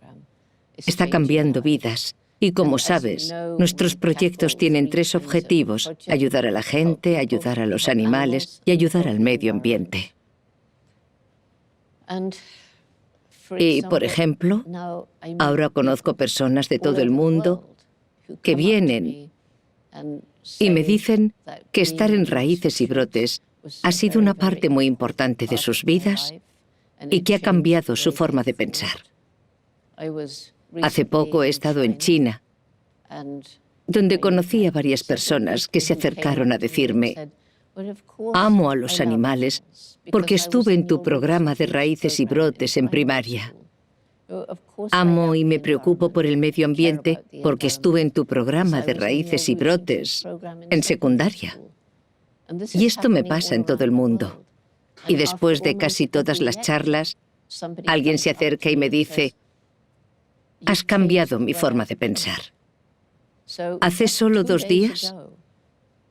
está cambiando vidas. Y como sabes, nuestros proyectos tienen 3 objetivos: ayudar a la gente, ayudar a los animales y ayudar al medio ambiente. Y, por ejemplo, ahora conozco personas de todo el mundo que vienen y me dicen que estar en Raíces y Brotes ha sido una parte muy importante de sus vidas y que ha cambiado su forma de pensar. Hace poco he estado en China, donde conocí a varias personas que se acercaron a decirme: amo a los animales porque estuve en tu programa de Raíces y Brotes en primaria. Amo y me preocupo por el medio ambiente porque estuve en tu programa de Raíces y Brotes en secundaria. Y esto me pasa en todo el mundo. Y después de casi todas las charlas, alguien se acerca y me dice: has cambiado mi forma de pensar. Hace solo 2 días,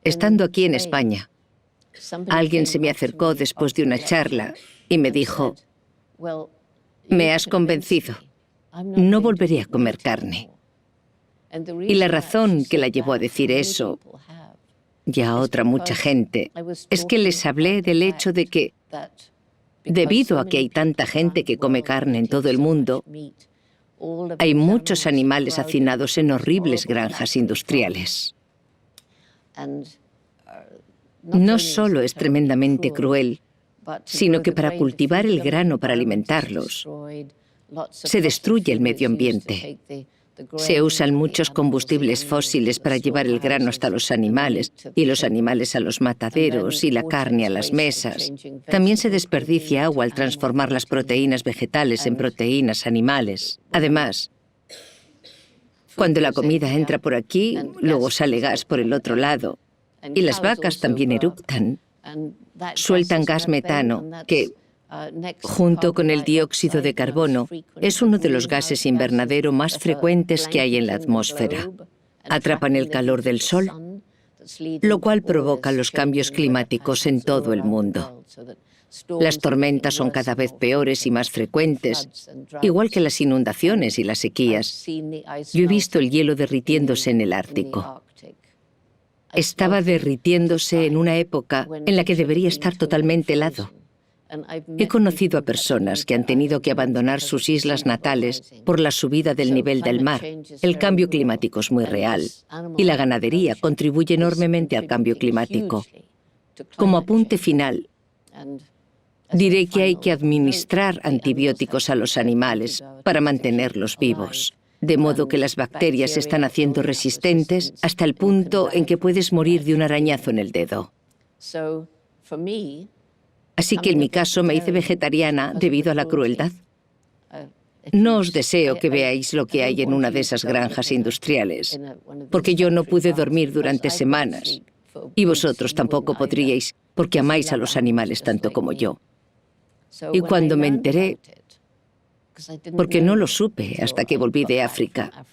estando aquí en España, alguien se me acercó después de una charla y me dijo: me has convencido, no volveré a comer carne. Y la razón que la llevó a decir eso, y a otra mucha gente, es que les hablé del hecho de que, debido a que hay tanta gente que come carne en todo el mundo, Hay muchos animales hacinados en horribles granjas industriales. No solo es tremendamente cruel, sino que para cultivar el grano para alimentarlos, se destruye el medio ambiente. Se usan muchos combustibles fósiles para llevar el grano hasta los animales, y los animales a los mataderos, y la carne a las mesas. También se desperdicia agua al transformar las proteínas vegetales en proteínas animales. Además, cuando la comida entra por aquí, luego sale gas por el otro lado. Y las vacas también eructan. Sueltan gas metano, que, junto con el dióxido de carbono, es uno de los gases invernadero más frecuentes que hay en la atmósfera. Atrapan el calor del sol, lo cual provoca los cambios climáticos en todo el mundo. Las tormentas son cada vez peores y más frecuentes, igual que las inundaciones y las sequías. Yo he visto el hielo derritiéndose en el Ártico. Estaba derritiéndose en una época en la que debería estar totalmente helado. He conocido a personas que han tenido que abandonar sus islas natales por la subida del nivel del mar. El cambio climático es muy real y la ganadería contribuye enormemente al cambio climático. Como apunte final, diré que hay que administrar antibióticos a los animales para mantenerlos vivos, de modo que las bacterias se están haciendo resistentes hasta el punto en que puedes morir de un arañazo en el dedo. Así que en mi caso me hice vegetariana debido a la crueldad. No os deseo que veáis lo que hay en una de esas granjas industriales, porque yo no pude dormir durante semanas, y vosotros tampoco podríais, porque amáis a los animales tanto como yo. Y cuando me enteré, porque no lo supe hasta que volví de África,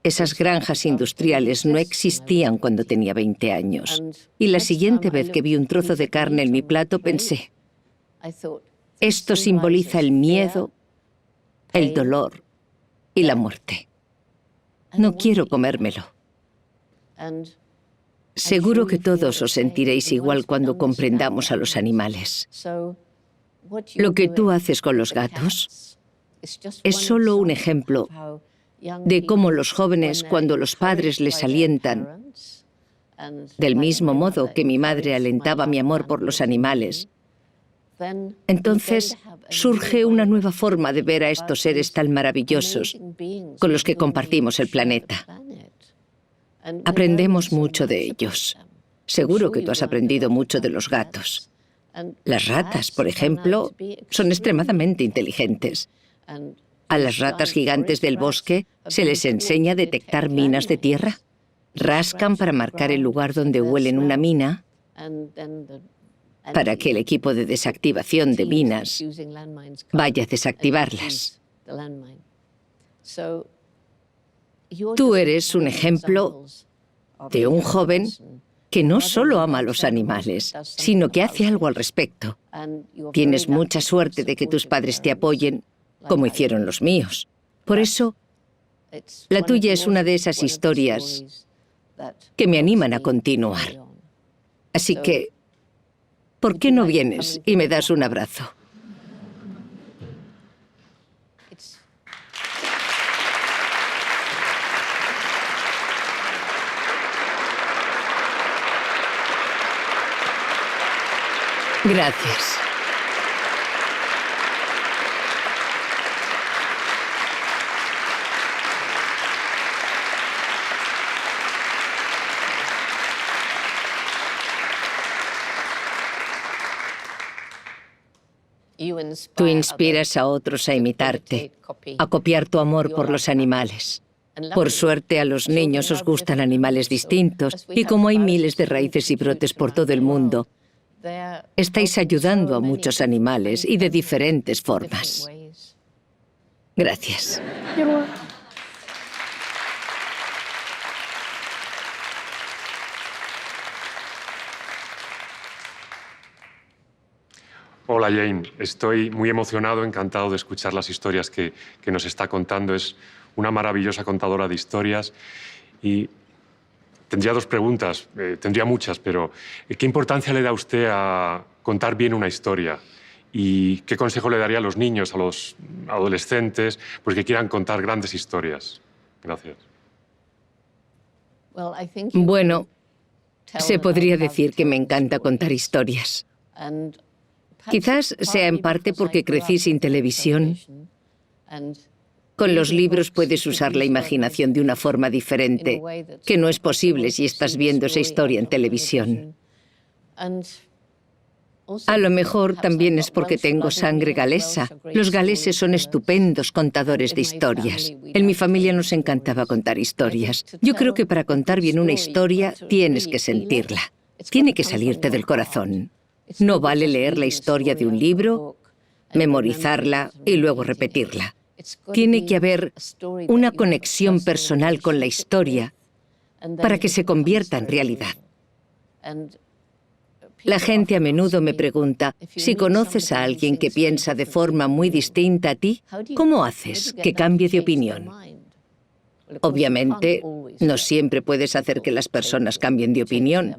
esas granjas industriales no existían cuando tenía 20 años. Y la siguiente vez que vi un trozo de carne en mi plato pensé, esto simboliza el miedo, el dolor y la muerte. No quiero comérmelo. Seguro que todos os sentiréis igual cuando comprendamos a los animales. Lo que tú haces con los gatos es solo un ejemplo de cómo los jóvenes, cuando los padres les alientan, del mismo modo que mi madre alentaba mi amor por los animales, entonces surge una nueva forma de ver a estos seres tan maravillosos con los que compartimos el planeta. Aprendemos mucho de ellos. Seguro que tú has aprendido mucho de los gatos. Las ratas, por ejemplo, son extremadamente inteligentes. A las ratas gigantes del bosque se les enseña a detectar minas de tierra. Rascan para marcar el lugar donde huelen una mina, para que el equipo de desactivación de minas vaya a desactivarlas. Tú eres un ejemplo de un joven que no solo ama a los animales, sino que hace algo al respecto. Tienes mucha suerte de que tus padres te apoyen, como hicieron los míos. Por eso, la tuya es una de esas historias que me animan a continuar. Así que, ¿por qué no vienes y me das un abrazo? Gracias. Tú inspiras a otros a imitarte, a copiar tu amor por los animales. Por suerte, a los niños os gustan animales distintos, y como hay miles de raíces y brotes por todo el mundo, estáis ayudando a muchos animales y de diferentes formas. Gracias. Hola Jane, estoy muy emocionado, encantado de escuchar las historias que nos está contando. Es una maravillosa contadora de historias y tendría dos preguntas, tendría muchas, pero ¿qué importancia le da usted a contar bien una historia ¿Y qué consejo le daría a los niños, a los adolescentes, pues que quieran contar grandes historias? Gracias. Bueno, se podría decir que me encanta contar historias. Quizás sea en parte porque crecí sin televisión. Con los libros puedes usar la imaginación de una forma diferente, que no es posible si estás viendo esa historia en televisión. A lo mejor también es porque tengo sangre galesa. Los galeses son estupendos contadores de historias. En mi familia nos encantaba contar historias. Yo creo que para contar bien una historia tienes que sentirla. Tiene que salirte del corazón. No vale leer la historia de un libro, memorizarla y luego repetirla. Tiene que haber una conexión personal con la historia para que se convierta en realidad. La gente a menudo me pregunta, si conoces a alguien que piensa de forma muy distinta a ti, ¿cómo haces que cambie de opinión? Obviamente, no siempre puedes hacer que las personas cambien de opinión,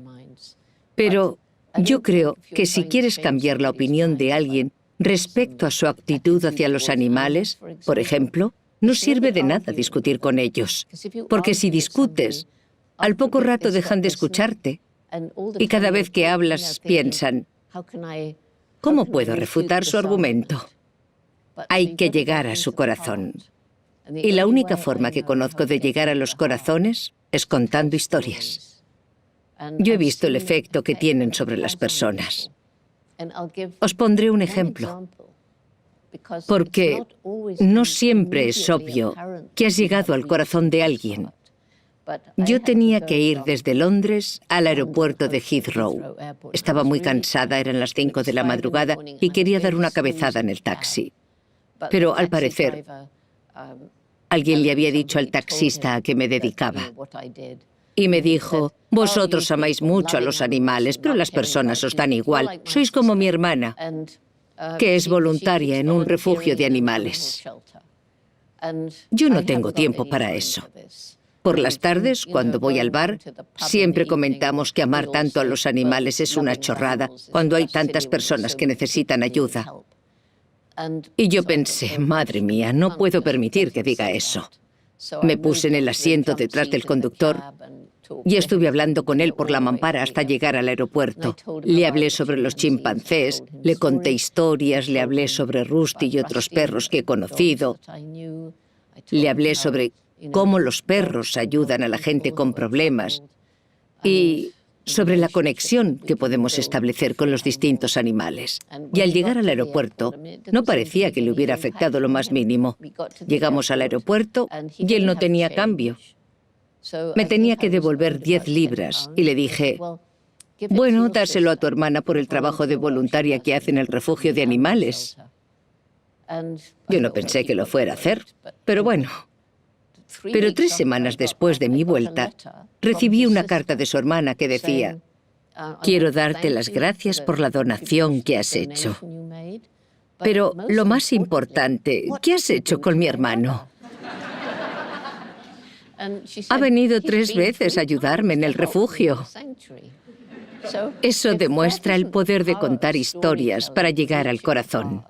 pero yo creo que si quieres cambiar la opinión de alguien respecto a su actitud hacia los animales, por ejemplo, no sirve de nada discutir con ellos, porque si discutes, al poco rato dejan de escucharte. Y cada vez que hablas piensan, ¿cómo puedo refutar su argumento? Hay que llegar a su corazón. Y la única forma que conozco de llegar a los corazones es contando historias. Yo he visto el efecto que tienen sobre las personas. Os pondré un ejemplo, porque no siempre es obvio que has llegado al corazón de alguien. Yo tenía que ir desde Londres al aeropuerto de Heathrow. Estaba muy cansada, eran las 5 de la madrugada y quería dar una cabezada en el taxi. Pero al parecer, alguien le había dicho al taxista a qué me dedicaba. Y me dijo, vosotros amáis mucho a los animales, pero las personas os dan igual. Sois como mi hermana, que es voluntaria en un refugio de animales. Yo no tengo tiempo para eso. Por las tardes, cuando voy al bar, siempre comentamos que amar tanto a los animales es una chorrada cuando hay tantas personas que necesitan ayuda. Y yo pensé, madre mía, no puedo permitir que diga eso. Me puse en el asiento detrás del conductor y estuve hablando con él por la mampara hasta llegar al aeropuerto. Le hablé sobre los chimpancés, le conté historias, le hablé sobre Rusty y otros perros que he conocido. Le hablé sobre cómo los perros ayudan a la gente con problemas y sobre la conexión que podemos establecer con los distintos animales. Y al llegar al aeropuerto, no parecía que le hubiera afectado lo más mínimo. Llegamos al aeropuerto y él no tenía cambio. Me tenía que devolver 10 libras y le dije, bueno, dáselo a tu hermana por el trabajo de voluntaria que hace en el refugio de animales. Yo no pensé que lo fuera a hacer, pero bueno. Pero 3 semanas después de mi vuelta, recibí una carta de su hermana que decía, quiero darte las gracias por la donación que has hecho. Pero lo más importante, ¿qué has hecho con mi hermano? Ha venido 3 veces a ayudarme en el refugio. Eso demuestra el poder de contar historias para llegar al corazón.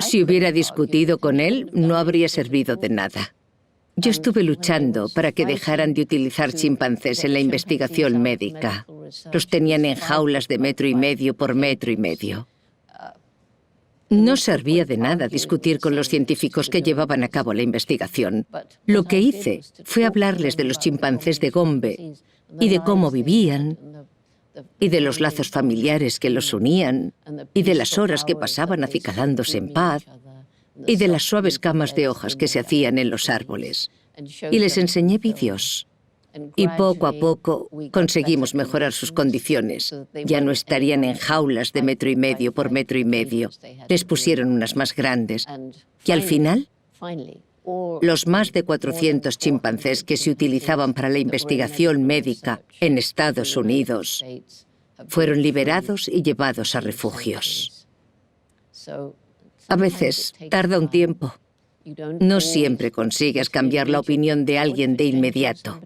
Si hubiera discutido con él, no habría servido de nada. Yo estuve luchando para que dejaran de utilizar chimpancés en la investigación médica. Los tenían en jaulas de 1,5 metros por 1,5 metros. No servía de nada discutir con los científicos que llevaban a cabo la investigación. Lo que hice fue hablarles de los chimpancés de Gombe y de cómo vivían, y de los lazos familiares que los unían, y de las horas que pasaban acicalándose en paz, y de las suaves camas de hojas que se hacían en los árboles. Y les enseñé vídeos. Y poco a poco conseguimos mejorar sus condiciones. Ya no estarían en jaulas de 1,5 metros por 1,5 metros. Les pusieron unas más grandes. Y al final, los más de 400 chimpancés que se utilizaban para la investigación médica en Estados Unidos fueron liberados y llevados a refugios. A veces tarda un tiempo. No siempre consigues cambiar la opinión de alguien de inmediato.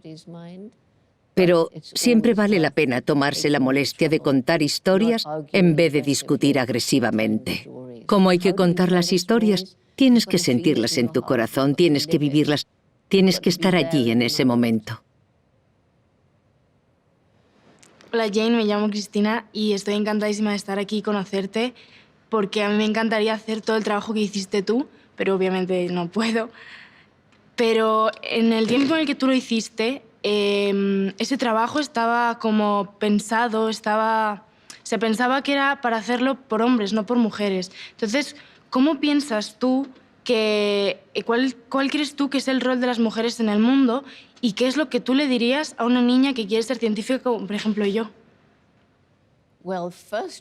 Pero siempre vale la pena tomarse la molestia de contar historias en vez de discutir agresivamente. ¿Cómo hay que contar las historias? Tienes que sentirlas en tu corazón, tienes que vivirlas, tienes que estar allí en ese momento. Hola Jane, me llamo Cristina y estoy encantadísima de estar aquí y conocerte porque a mí me encantaría hacer todo el trabajo que hiciste tú, pero obviamente no puedo. Pero en el tiempo en el que tú lo hiciste, ese trabajo estaba como pensado, se pensaba que era para hacerlo por hombres, no por mujeres. Entonces, ¿cómo piensas tú cuál crees tú que es el rol de las mujeres en el mundo y qué es lo que tú le dirías a una niña que quiere ser científica, como por ejemplo yo?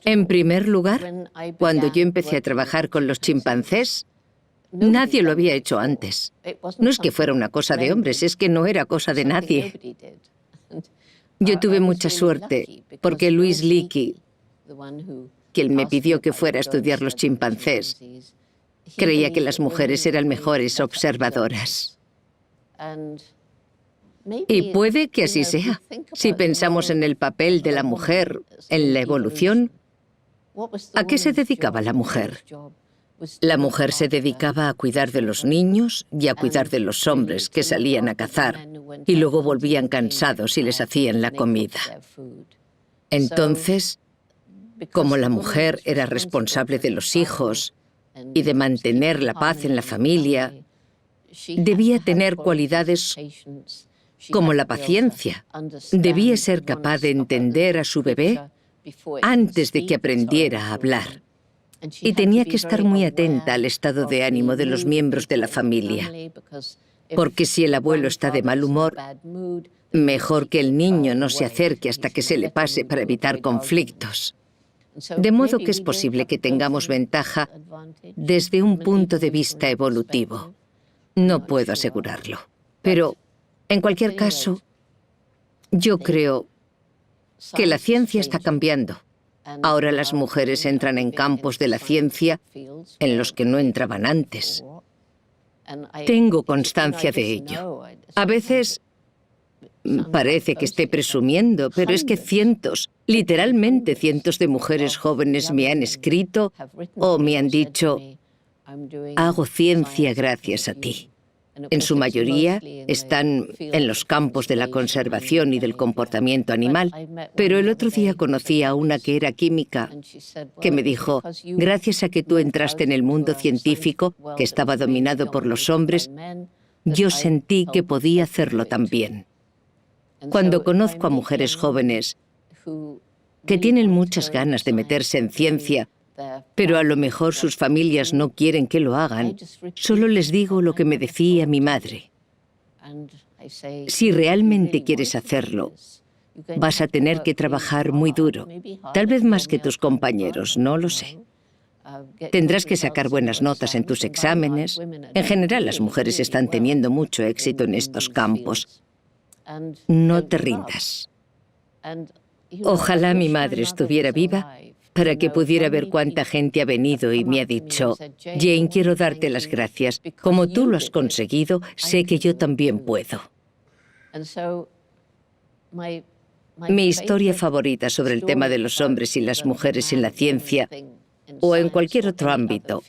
En primer lugar, cuando yo empecé a trabajar con los chimpancés, nadie lo había hecho antes. No es que fuera una cosa de hombres, es que no era cosa de nadie. Yo tuve mucha suerte porque Louise Leakey, quien me pidió que fuera a estudiar los chimpancés, creía que las mujeres eran mejores observadoras. Y puede que así sea. Si pensamos en el papel de la mujer en la evolución, ¿a qué se dedicaba la mujer? La mujer se dedicaba a cuidar de los niños y a cuidar de los hombres que salían a cazar y luego volvían cansados y les hacían la comida. Entonces, como la mujer era responsable de los hijos y de mantener la paz en la familia, debía tener cualidades como la paciencia. Debía ser capaz de entender a su bebé antes de que aprendiera a hablar. Y tenía que estar muy atenta al estado de ánimo de los miembros de la familia, porque si el abuelo está de mal humor, mejor que el niño no se acerque hasta que se le pase para evitar conflictos. De modo que es posible que tengamos ventaja desde un punto de vista evolutivo. No puedo asegurarlo. Pero, en cualquier caso, yo creo que la ciencia está cambiando. Ahora las mujeres entran en campos de la ciencia en los que no entraban antes. Tengo constancia de ello. A veces parece que esté presumiendo, pero es que literalmente cientos de mujeres jóvenes me han escrito o me han dicho: hago ciencia gracias a ti. En su mayoría están en los campos de la conservación y del comportamiento animal, pero el otro día conocí a una que era química que me dijo: gracias a que tú entraste en el mundo científico, que estaba dominado por los hombres, yo sentí que podía hacerlo también. Cuando conozco a mujeres jóvenes que tienen muchas ganas de meterse en ciencia, pero a lo mejor sus familias no quieren que lo hagan, solo les digo lo que me decía mi madre. Si realmente quieres hacerlo, vas a tener que trabajar muy duro, tal vez más que tus compañeros, no lo sé. Tendrás que sacar buenas notas en tus exámenes. En general, las mujeres están teniendo mucho éxito en estos campos. No te rindas. Ojalá mi madre estuviera viva para que pudiera ver cuánta gente ha venido y me ha dicho: Jane, quiero darte las gracias. Como tú lo has conseguido, sé que yo también puedo. Mi historia favorita sobre el tema de los hombres y las mujeres en la ciencia o en cualquier otro ámbito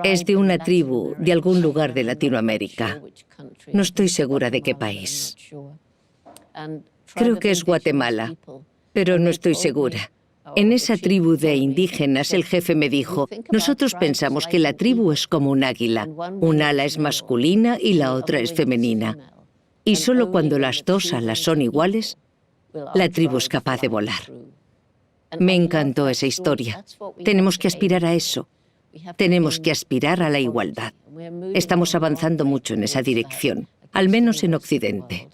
es de una tribu de algún lugar de Latinoamérica. No estoy segura de qué país. Creo que es Guatemala, pero no estoy segura. En esa tribu de indígenas, el jefe me dijo: nosotros pensamos que la tribu es como un águila. Un ala es masculina y la otra es femenina. Y solo cuando las dos alas son iguales, la tribu es capaz de volar. Me encantó esa historia. Tenemos que aspirar a eso. Tenemos que aspirar a la igualdad. Estamos avanzando mucho en esa dirección, al menos en Occidente.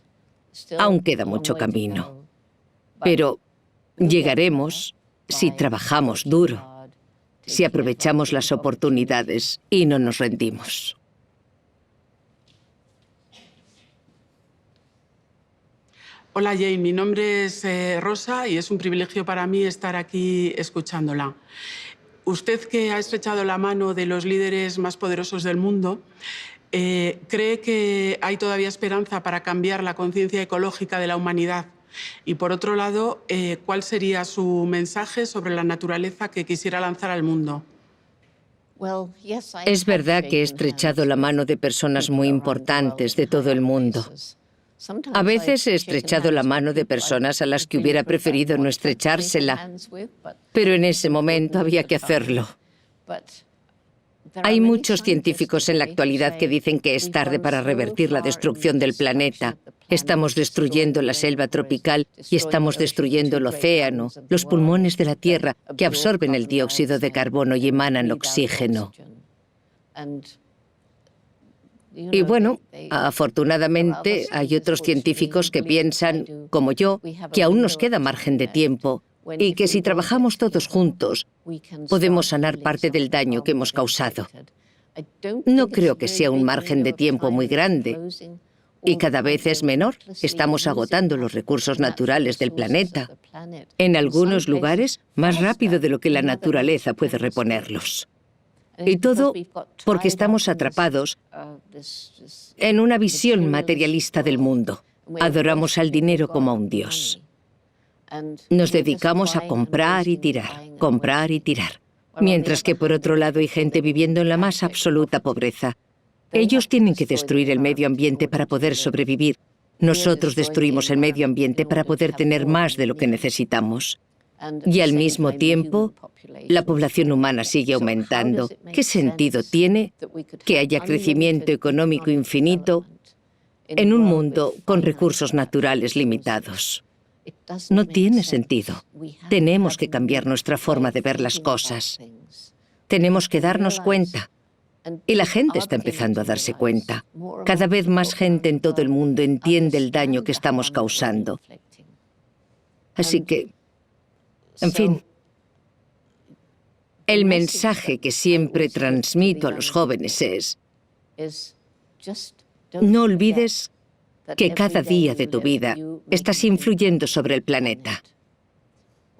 Aún queda mucho camino. Pero llegaremos si trabajamos duro, si aprovechamos las oportunidades y no nos rendimos. Hola Jane, mi nombre es Rosa y es un privilegio para mí estar aquí escuchándola. Usted, que ha estrechado la mano de los líderes más poderosos del mundo, ¿cree que hay todavía esperanza para cambiar la conciencia ecológica de la humanidad? Y por otro lado, ¿cuál sería su mensaje sobre la naturaleza que quisiera lanzar al mundo? Es verdad que he estrechado la mano de personas muy importantes de todo el mundo. A veces he estrechado la mano de personas a las que hubiera preferido no estrechársela, pero en ese momento había que hacerlo. Hay muchos científicos en la actualidad que dicen que es tarde para revertir la destrucción del planeta. Estamos destruyendo la selva tropical y estamos destruyendo el océano, los pulmones de la Tierra, que absorben el dióxido de carbono y emanan oxígeno. Y bueno, afortunadamente hay otros científicos que piensan, como yo, que aún nos queda margen de tiempo y que si trabajamos todos juntos podemos sanar parte del daño que hemos causado. No creo que sea un margen de tiempo muy grande y cada vez es menor. Estamos agotando los recursos naturales del planeta. En algunos lugares, más rápido de lo que la naturaleza puede reponerlos. Y todo porque estamos atrapados en una visión materialista del mundo. Adoramos al dinero como a un dios. Nos dedicamos a comprar y tirar, mientras que por otro lado hay gente viviendo en la más absoluta pobreza. Ellos tienen que destruir el medio ambiente para poder sobrevivir. Nosotros destruimos el medio ambiente para poder tener más de lo que necesitamos. Y al mismo tiempo, la población humana sigue aumentando. ¿Qué sentido tiene que haya crecimiento económico infinito en un mundo con recursos naturales limitados? No tiene sentido. Tenemos que cambiar nuestra forma de ver las cosas. Tenemos que darnos cuenta. Y la gente está empezando a darse cuenta. Cada vez más gente en todo el mundo entiende el daño que estamos causando. Así que, en fin, el mensaje que siempre transmito a los jóvenes es: no olvides que cada día de tu vida estás influyendo sobre el planeta.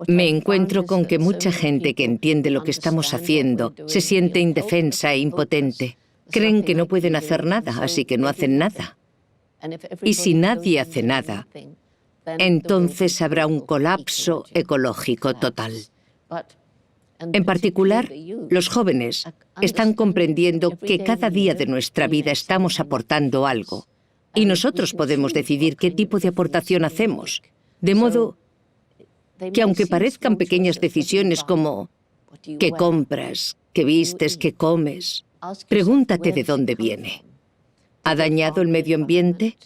Me encuentro con que mucha gente que entiende lo que estamos haciendo se siente indefensa e impotente. Creen que no pueden hacer nada, así que no hacen nada. Y si nadie hace nada, entonces habrá un colapso ecológico total. En particular, los jóvenes están comprendiendo que cada día de nuestra vida estamos aportando algo. Y nosotros podemos decidir qué tipo de aportación hacemos. De modo que aunque parezcan pequeñas decisiones como qué compras, qué vistes, qué comes, pregúntate de dónde viene. ¿Ha dañado el medio ambiente?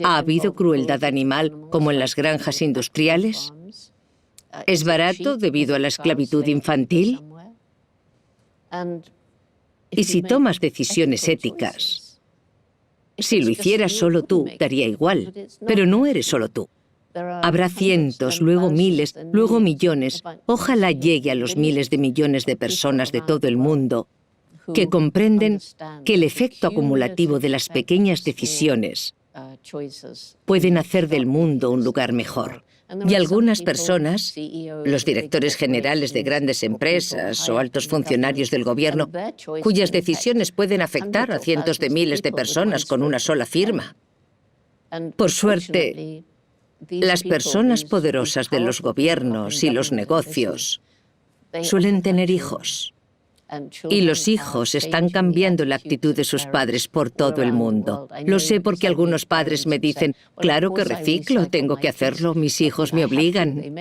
¿Ha habido crueldad animal como en las granjas industriales? ¿Es barato debido a la esclavitud infantil? Y si tomas decisiones éticas, si lo hicieras solo tú, daría igual, pero no eres solo tú. Habrá cientos, luego miles, luego millones. Ojalá llegue a los miles de millones de personas de todo el mundo que comprenden que el efecto acumulativo de las pequeñas decisiones pueden hacer del mundo un lugar mejor. Y algunas personas, los directores generales de grandes empresas o altos funcionarios del gobierno, cuyas decisiones pueden afectar a cientos de miles de personas con una sola firma. Por suerte, las personas poderosas de los gobiernos y los negocios suelen tener hijos. Y los hijos están cambiando la actitud de sus padres por todo el mundo. Lo sé porque algunos padres me dicen: claro que reciclo, tengo que hacerlo, mis hijos me obligan.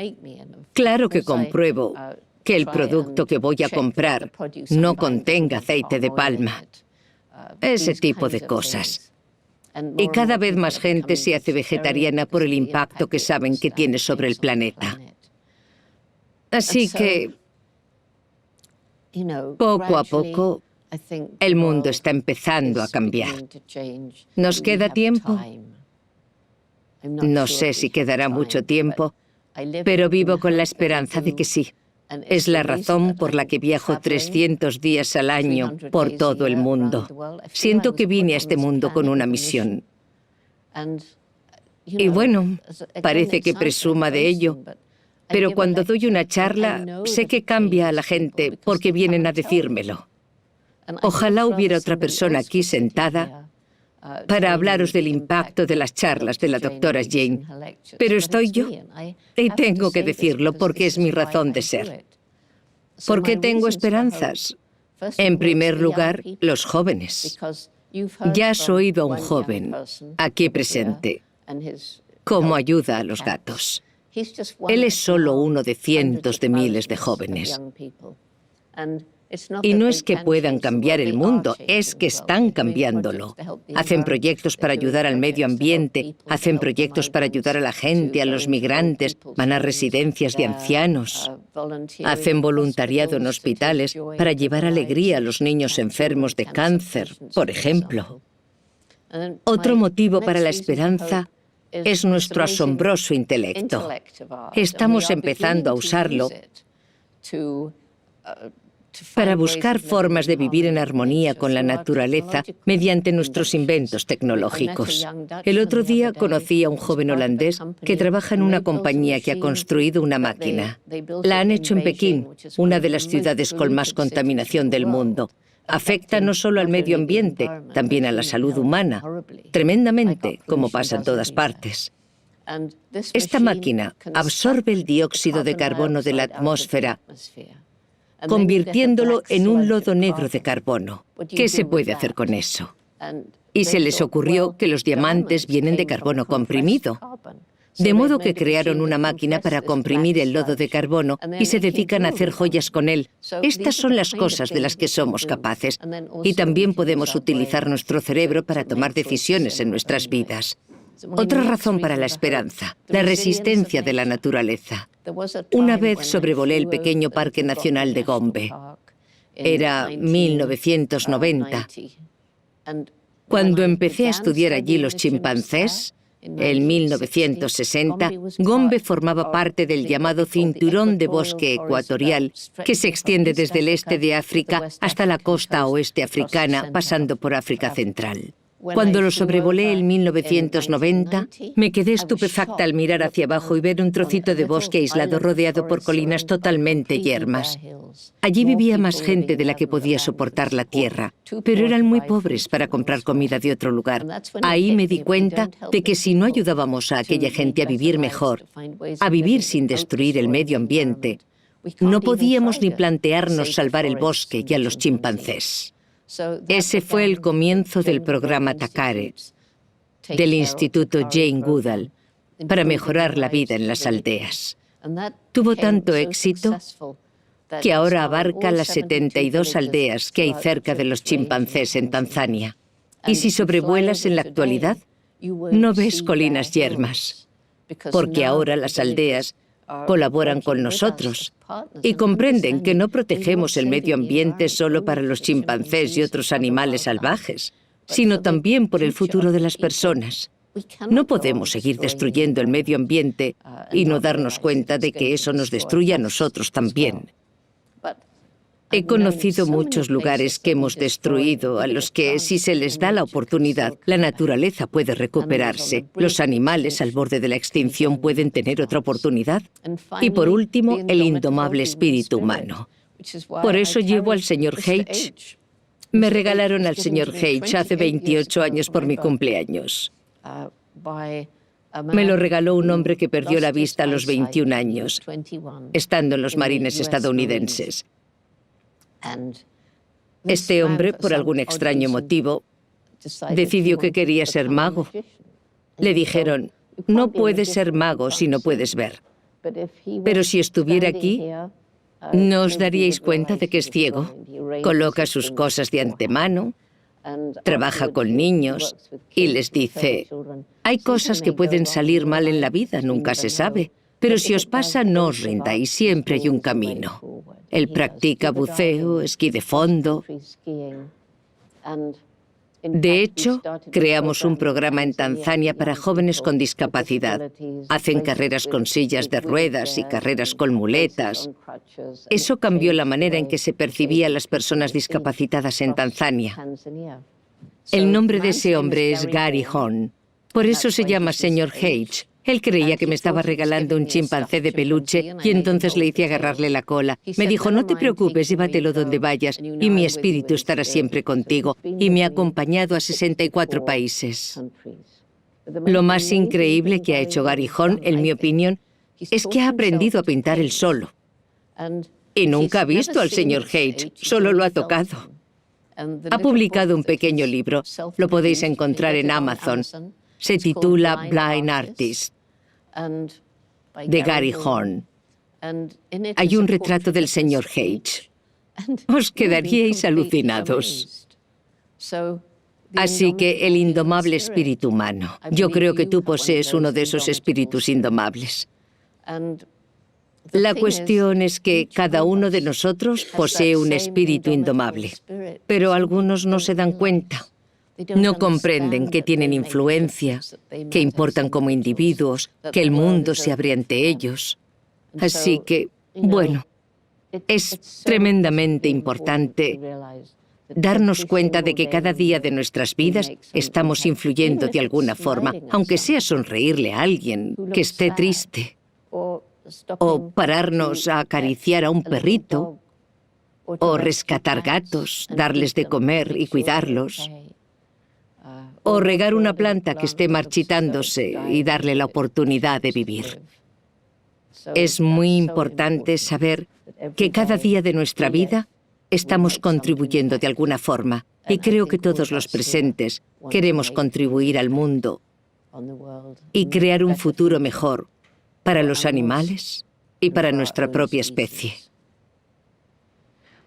Claro que compruebo que el producto que voy a comprar no contenga aceite de palma. Ese tipo de cosas. Y cada vez más gente se hace vegetariana por el impacto que saben que tiene sobre el planeta. Así que, poco a poco, el mundo está empezando a cambiar. ¿Nos queda tiempo? No sé si quedará mucho tiempo, pero vivo con la esperanza de que sí. Es la razón por la que viajo 300 días al año por todo el mundo. Siento que vine a este mundo con una misión. Y bueno, parece que presuma de ello, pero cuando doy una charla, sé que cambia a la gente porque vienen a decírmelo. Ojalá hubiera otra persona aquí sentada para hablaros del impacto de las charlas de la doctora Jane, pero estoy yo, y tengo que decirlo porque es mi razón de ser. ¿Por qué tengo esperanzas? En primer lugar, los jóvenes. Ya has oído a un joven aquí presente cómo ayuda a los gatos. Él es solo uno de cientos de miles de jóvenes. Y no es que puedan cambiar el mundo, es que están cambiándolo. Hacen proyectos para ayudar al medio ambiente, hacen proyectos para ayudar a la gente, a los migrantes, van a residencias de ancianos, hacen voluntariado en hospitales para llevar alegría a los niños enfermos de cáncer, por ejemplo. Otro motivo para la esperanza es nuestro asombroso intelecto. Estamos empezando a usarlo para buscar formas de vivir en armonía con la naturaleza mediante nuestros inventos tecnológicos. El otro día conocí a un joven holandés que trabaja en una compañía que ha construido una máquina. La han hecho en Pekín, una de las ciudades con más contaminación del mundo. Afecta no solo al medio ambiente, también a la salud humana, tremendamente, como pasa en todas partes. Esta máquina absorbe el dióxido de carbono de la atmósfera, convirtiéndolo en un lodo negro de carbono. ¿Qué se puede hacer con eso? Y se les ocurrió que los diamantes vienen de carbono comprimido. De modo que crearon una máquina para comprimir el lodo de carbono y se dedican a hacer joyas con él. Estas son las cosas de las que somos capaces. Y también podemos utilizar nuestro cerebro para tomar decisiones en nuestras vidas. Otra razón para la esperanza, la resistencia de la naturaleza. Una vez sobrevolé el pequeño Parque Nacional de Gombe. Era 1990. Cuando empecé a estudiar allí los chimpancés, en 1960, Gombe formaba parte del llamado Cinturón de Bosque Ecuatorial, que se extiende desde el este de África hasta la costa oeste africana, pasando por África Central. Cuando lo sobrevolé en 1990, me quedé estupefacta al mirar hacia abajo y ver un trocito de bosque aislado rodeado por colinas totalmente yermas. Allí vivía más gente de la que podía soportar la tierra, pero eran muy pobres para comprar comida de otro lugar. Ahí me di cuenta de que si no ayudábamos a aquella gente a vivir mejor, a vivir sin destruir el medio ambiente, no podíamos ni plantearnos salvar el bosque y a los chimpancés. Ese fue el comienzo del programa TACARE, del Instituto Jane Goodall, para mejorar la vida en las aldeas. Tuvo tanto éxito que ahora abarca las 72 aldeas que hay cerca de los chimpancés en Tanzania. Y si sobrevuelas en la actualidad, no ves colinas yermas, porque ahora las aldeas colaboran con nosotros y comprenden que no protegemos el medio ambiente solo para los chimpancés y otros animales salvajes, sino también por el futuro de las personas. No podemos seguir destruyendo el medio ambiente y no darnos cuenta de que eso nos destruye a nosotros también. He conocido muchos lugares que hemos destruido, a los que, si se les da la oportunidad, la naturaleza puede recuperarse. Los animales al borde de la extinción pueden tener otra oportunidad. Y por último, el indomable espíritu humano. Por eso llevo al Sr. H. Me regalaron al Sr. H. hace 28 años por mi cumpleaños. Me lo regaló un hombre que perdió la vista a los 21 años, estando en los marines estadounidenses. Este hombre, por algún extraño motivo, decidió que quería ser mago. Le dijeron, no puedes ser mago si no puedes ver. Pero si estuviera aquí, no os daríais cuenta de que es ciego. Coloca sus cosas de antemano, trabaja con niños y les dice, hay cosas que pueden salir mal en la vida, nunca se sabe. Pero si os pasa, no os rindáis, siempre hay un camino. Él practica buceo, esquí de fondo. De hecho, creamos un programa en Tanzania para jóvenes con discapacidad. Hacen carreras con sillas de ruedas y carreras con muletas. Eso cambió la manera en que se percibía a las personas discapacitadas en Tanzania. El nombre de ese hombre es Gary Horn. Por eso se llama Sr. H. Él creía que me estaba regalando un chimpancé de peluche y entonces le hice agarrarle la cola. Me dijo, no te preocupes, llévatelo donde vayas y mi espíritu estará siempre contigo. Y me ha acompañado a 64 países. Lo más increíble que ha hecho Gary Horn, en mi opinión, es que ha aprendido a pintar él solo. Y nunca ha visto al señor Hage, solo lo ha tocado. Ha publicado un pequeño libro, lo podéis encontrar en Amazon. Se titula Blind Artist, de Gary Horn. Hay un retrato del señor Hage. Os quedaríais alucinados. Así que el indomable espíritu humano. Yo creo que tú posees uno de esos espíritus indomables. La cuestión es que cada uno de nosotros posee un espíritu indomable, pero algunos no se dan cuenta. No comprenden que tienen influencia, que importan como individuos, que el mundo se abre ante ellos. Así que, bueno, es tremendamente importante darnos cuenta de que cada día de nuestras vidas estamos influyendo de alguna forma, aunque sea sonreírle a alguien que esté triste, o pararnos a acariciar a un perrito, o rescatar gatos, darles de comer y cuidarlos, o regar una planta que esté marchitándose y darle la oportunidad de vivir. Es muy importante saber que cada día de nuestra vida estamos contribuyendo de alguna forma, y creo que todos los presentes queremos contribuir al mundo y crear un futuro mejor para los animales y para nuestra propia especie.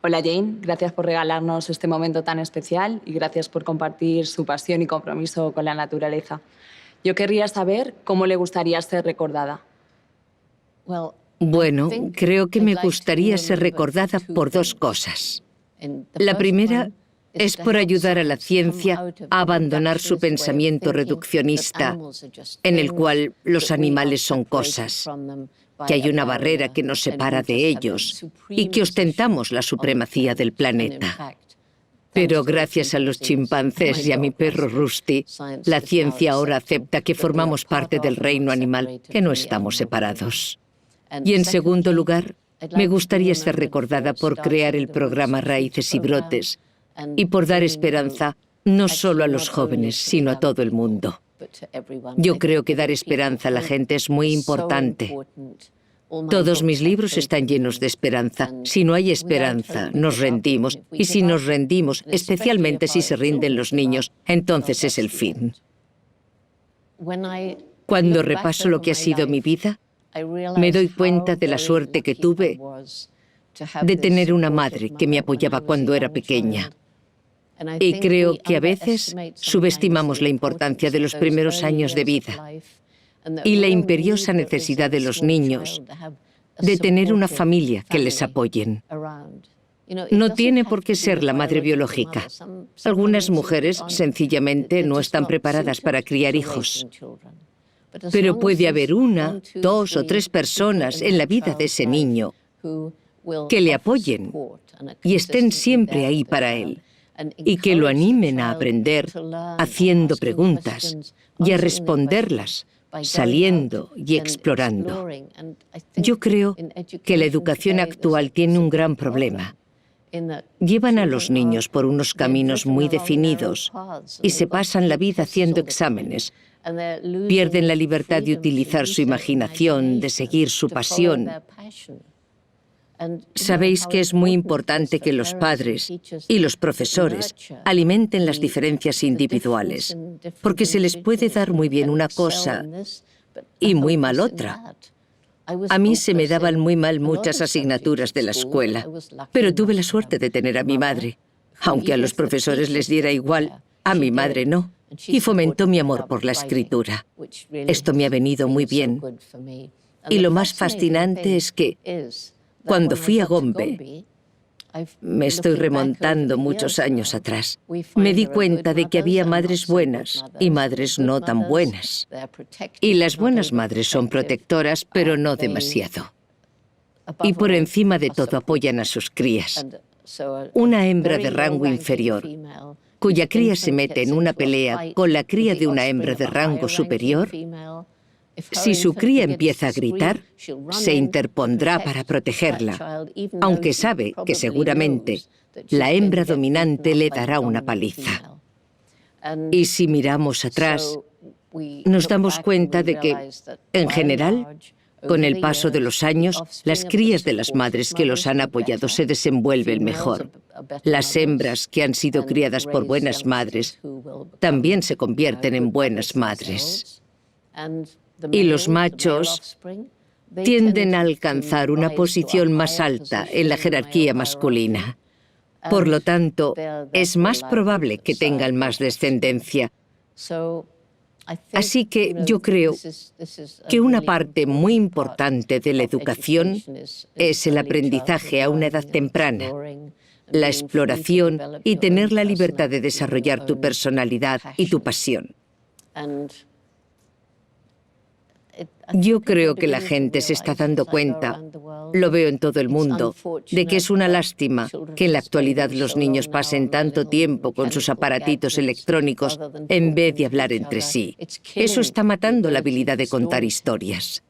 Hola Jane, gracias por regalarnos este momento tan especial y gracias por compartir su pasión y compromiso con la naturaleza. Yo querría saber cómo le gustaría ser recordada. Bueno, creo que me gustaría ser recordada por dos cosas. La primera es por ayudar a la ciencia a abandonar su pensamiento reduccionista, en el cual los animales son cosas, que hay una barrera que nos separa de ellos y que ostentamos la supremacía del planeta. Pero gracias a los chimpancés y a mi perro Rusty, la ciencia ahora acepta que formamos parte del reino animal, que no estamos separados. Y en segundo lugar, me gustaría ser recordada por crear el programa Raíces y Brotes y por dar esperanza no solo a los jóvenes, sino a todo el mundo. Yo creo que dar esperanza a la gente es muy importante. Todos mis libros están llenos de esperanza. Si no hay esperanza, nos rendimos. Y si nos rendimos, especialmente si se rinden los niños, entonces es el fin. Cuando repaso lo que ha sido mi vida, me doy cuenta de la suerte que tuve de tener una madre que me apoyaba cuando era pequeña. Y creo que a veces subestimamos la importancia de los primeros años de vida y la imperiosa necesidad de los niños de tener una familia que les apoyen. No tiene por qué ser la madre biológica. Algunas mujeres sencillamente no están preparadas para criar hijos. Pero puede haber una, dos o tres personas en la vida de ese niño que le apoyen y estén siempre ahí para él, y que lo animen a aprender haciendo preguntas y a responderlas, saliendo y explorando. Yo creo que la educación actual tiene un gran problema. Llevan a los niños por unos caminos muy definidos y se pasan la vida haciendo exámenes. Pierden la libertad de utilizar su imaginación, de seguir su pasión. Sabéis que es muy importante que los padres y los profesores alimenten las diferencias individuales, porque se les puede dar muy bien una cosa y muy mal otra. A mí se me daban muy mal muchas asignaturas de la escuela, pero tuve la suerte de tener a mi madre. Aunque a los profesores les diera igual, a mi madre no, y fomentó mi amor por la escritura. Esto me ha venido muy bien. Y lo más fascinante es que cuando fui a Gombe, me estoy remontando muchos años atrás, me di cuenta de que había madres buenas y madres no tan buenas. Y las buenas madres son protectoras, pero no demasiado. Y por encima de todo apoyan a sus crías. Una hembra de rango inferior, cuya cría se mete en una pelea con la cría de una hembra de rango superior, Si su cría empieza a gritar, se interpondrá para protegerla, aunque sabe que seguramente la hembra dominante le dará una paliza. Y si miramos atrás, nos damos cuenta de que, en general, con el paso de los años, las crías de las madres que los han apoyado se desenvuelven mejor. Las hembras que han sido criadas por buenas madres también se convierten en buenas madres. Y los machos tienden a alcanzar una posición más alta en la jerarquía masculina. Por lo tanto, es más probable que tengan más descendencia. Así que yo creo que una parte muy importante de la educación es el aprendizaje a una edad temprana, la exploración y tener la libertad de desarrollar tu personalidad y tu pasión. Yo creo que la gente se está dando cuenta, lo veo en todo el mundo, de que es una lástima que en la actualidad los niños pasen tanto tiempo con sus aparatitos electrónicos en vez de hablar entre sí. Eso está matando la habilidad de contar historias.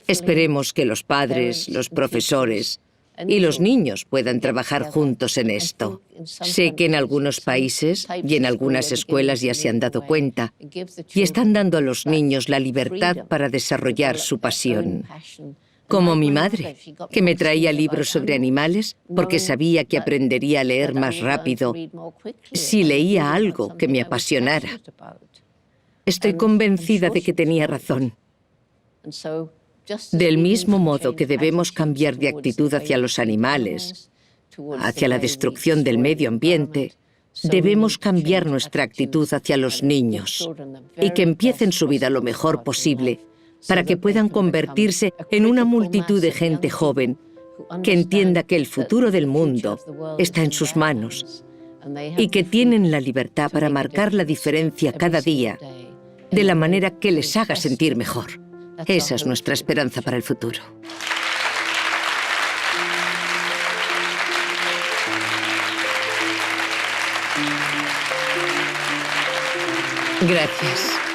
Esperemos que los padres, los profesores y los niños puedan trabajar juntos en esto. Sé que en algunos países y en algunas escuelas ya se han dado cuenta y están dando a los niños la libertad para desarrollar su pasión. Como mi madre, que me traía libros sobre animales porque sabía que aprendería a leer más rápido si leía algo que me apasionara. Estoy convencida de que tenía razón. Del mismo modo que debemos cambiar de actitud hacia los animales, hacia la destrucción del medio ambiente, debemos cambiar nuestra actitud hacia los niños y que empiecen su vida lo mejor posible para que puedan convertirse en una multitud de gente joven que entienda que el futuro del mundo está en sus manos y que tienen la libertad para marcar la diferencia cada día de la manera que les haga sentir mejor. Esa es nuestra esperanza para el futuro. Gracias.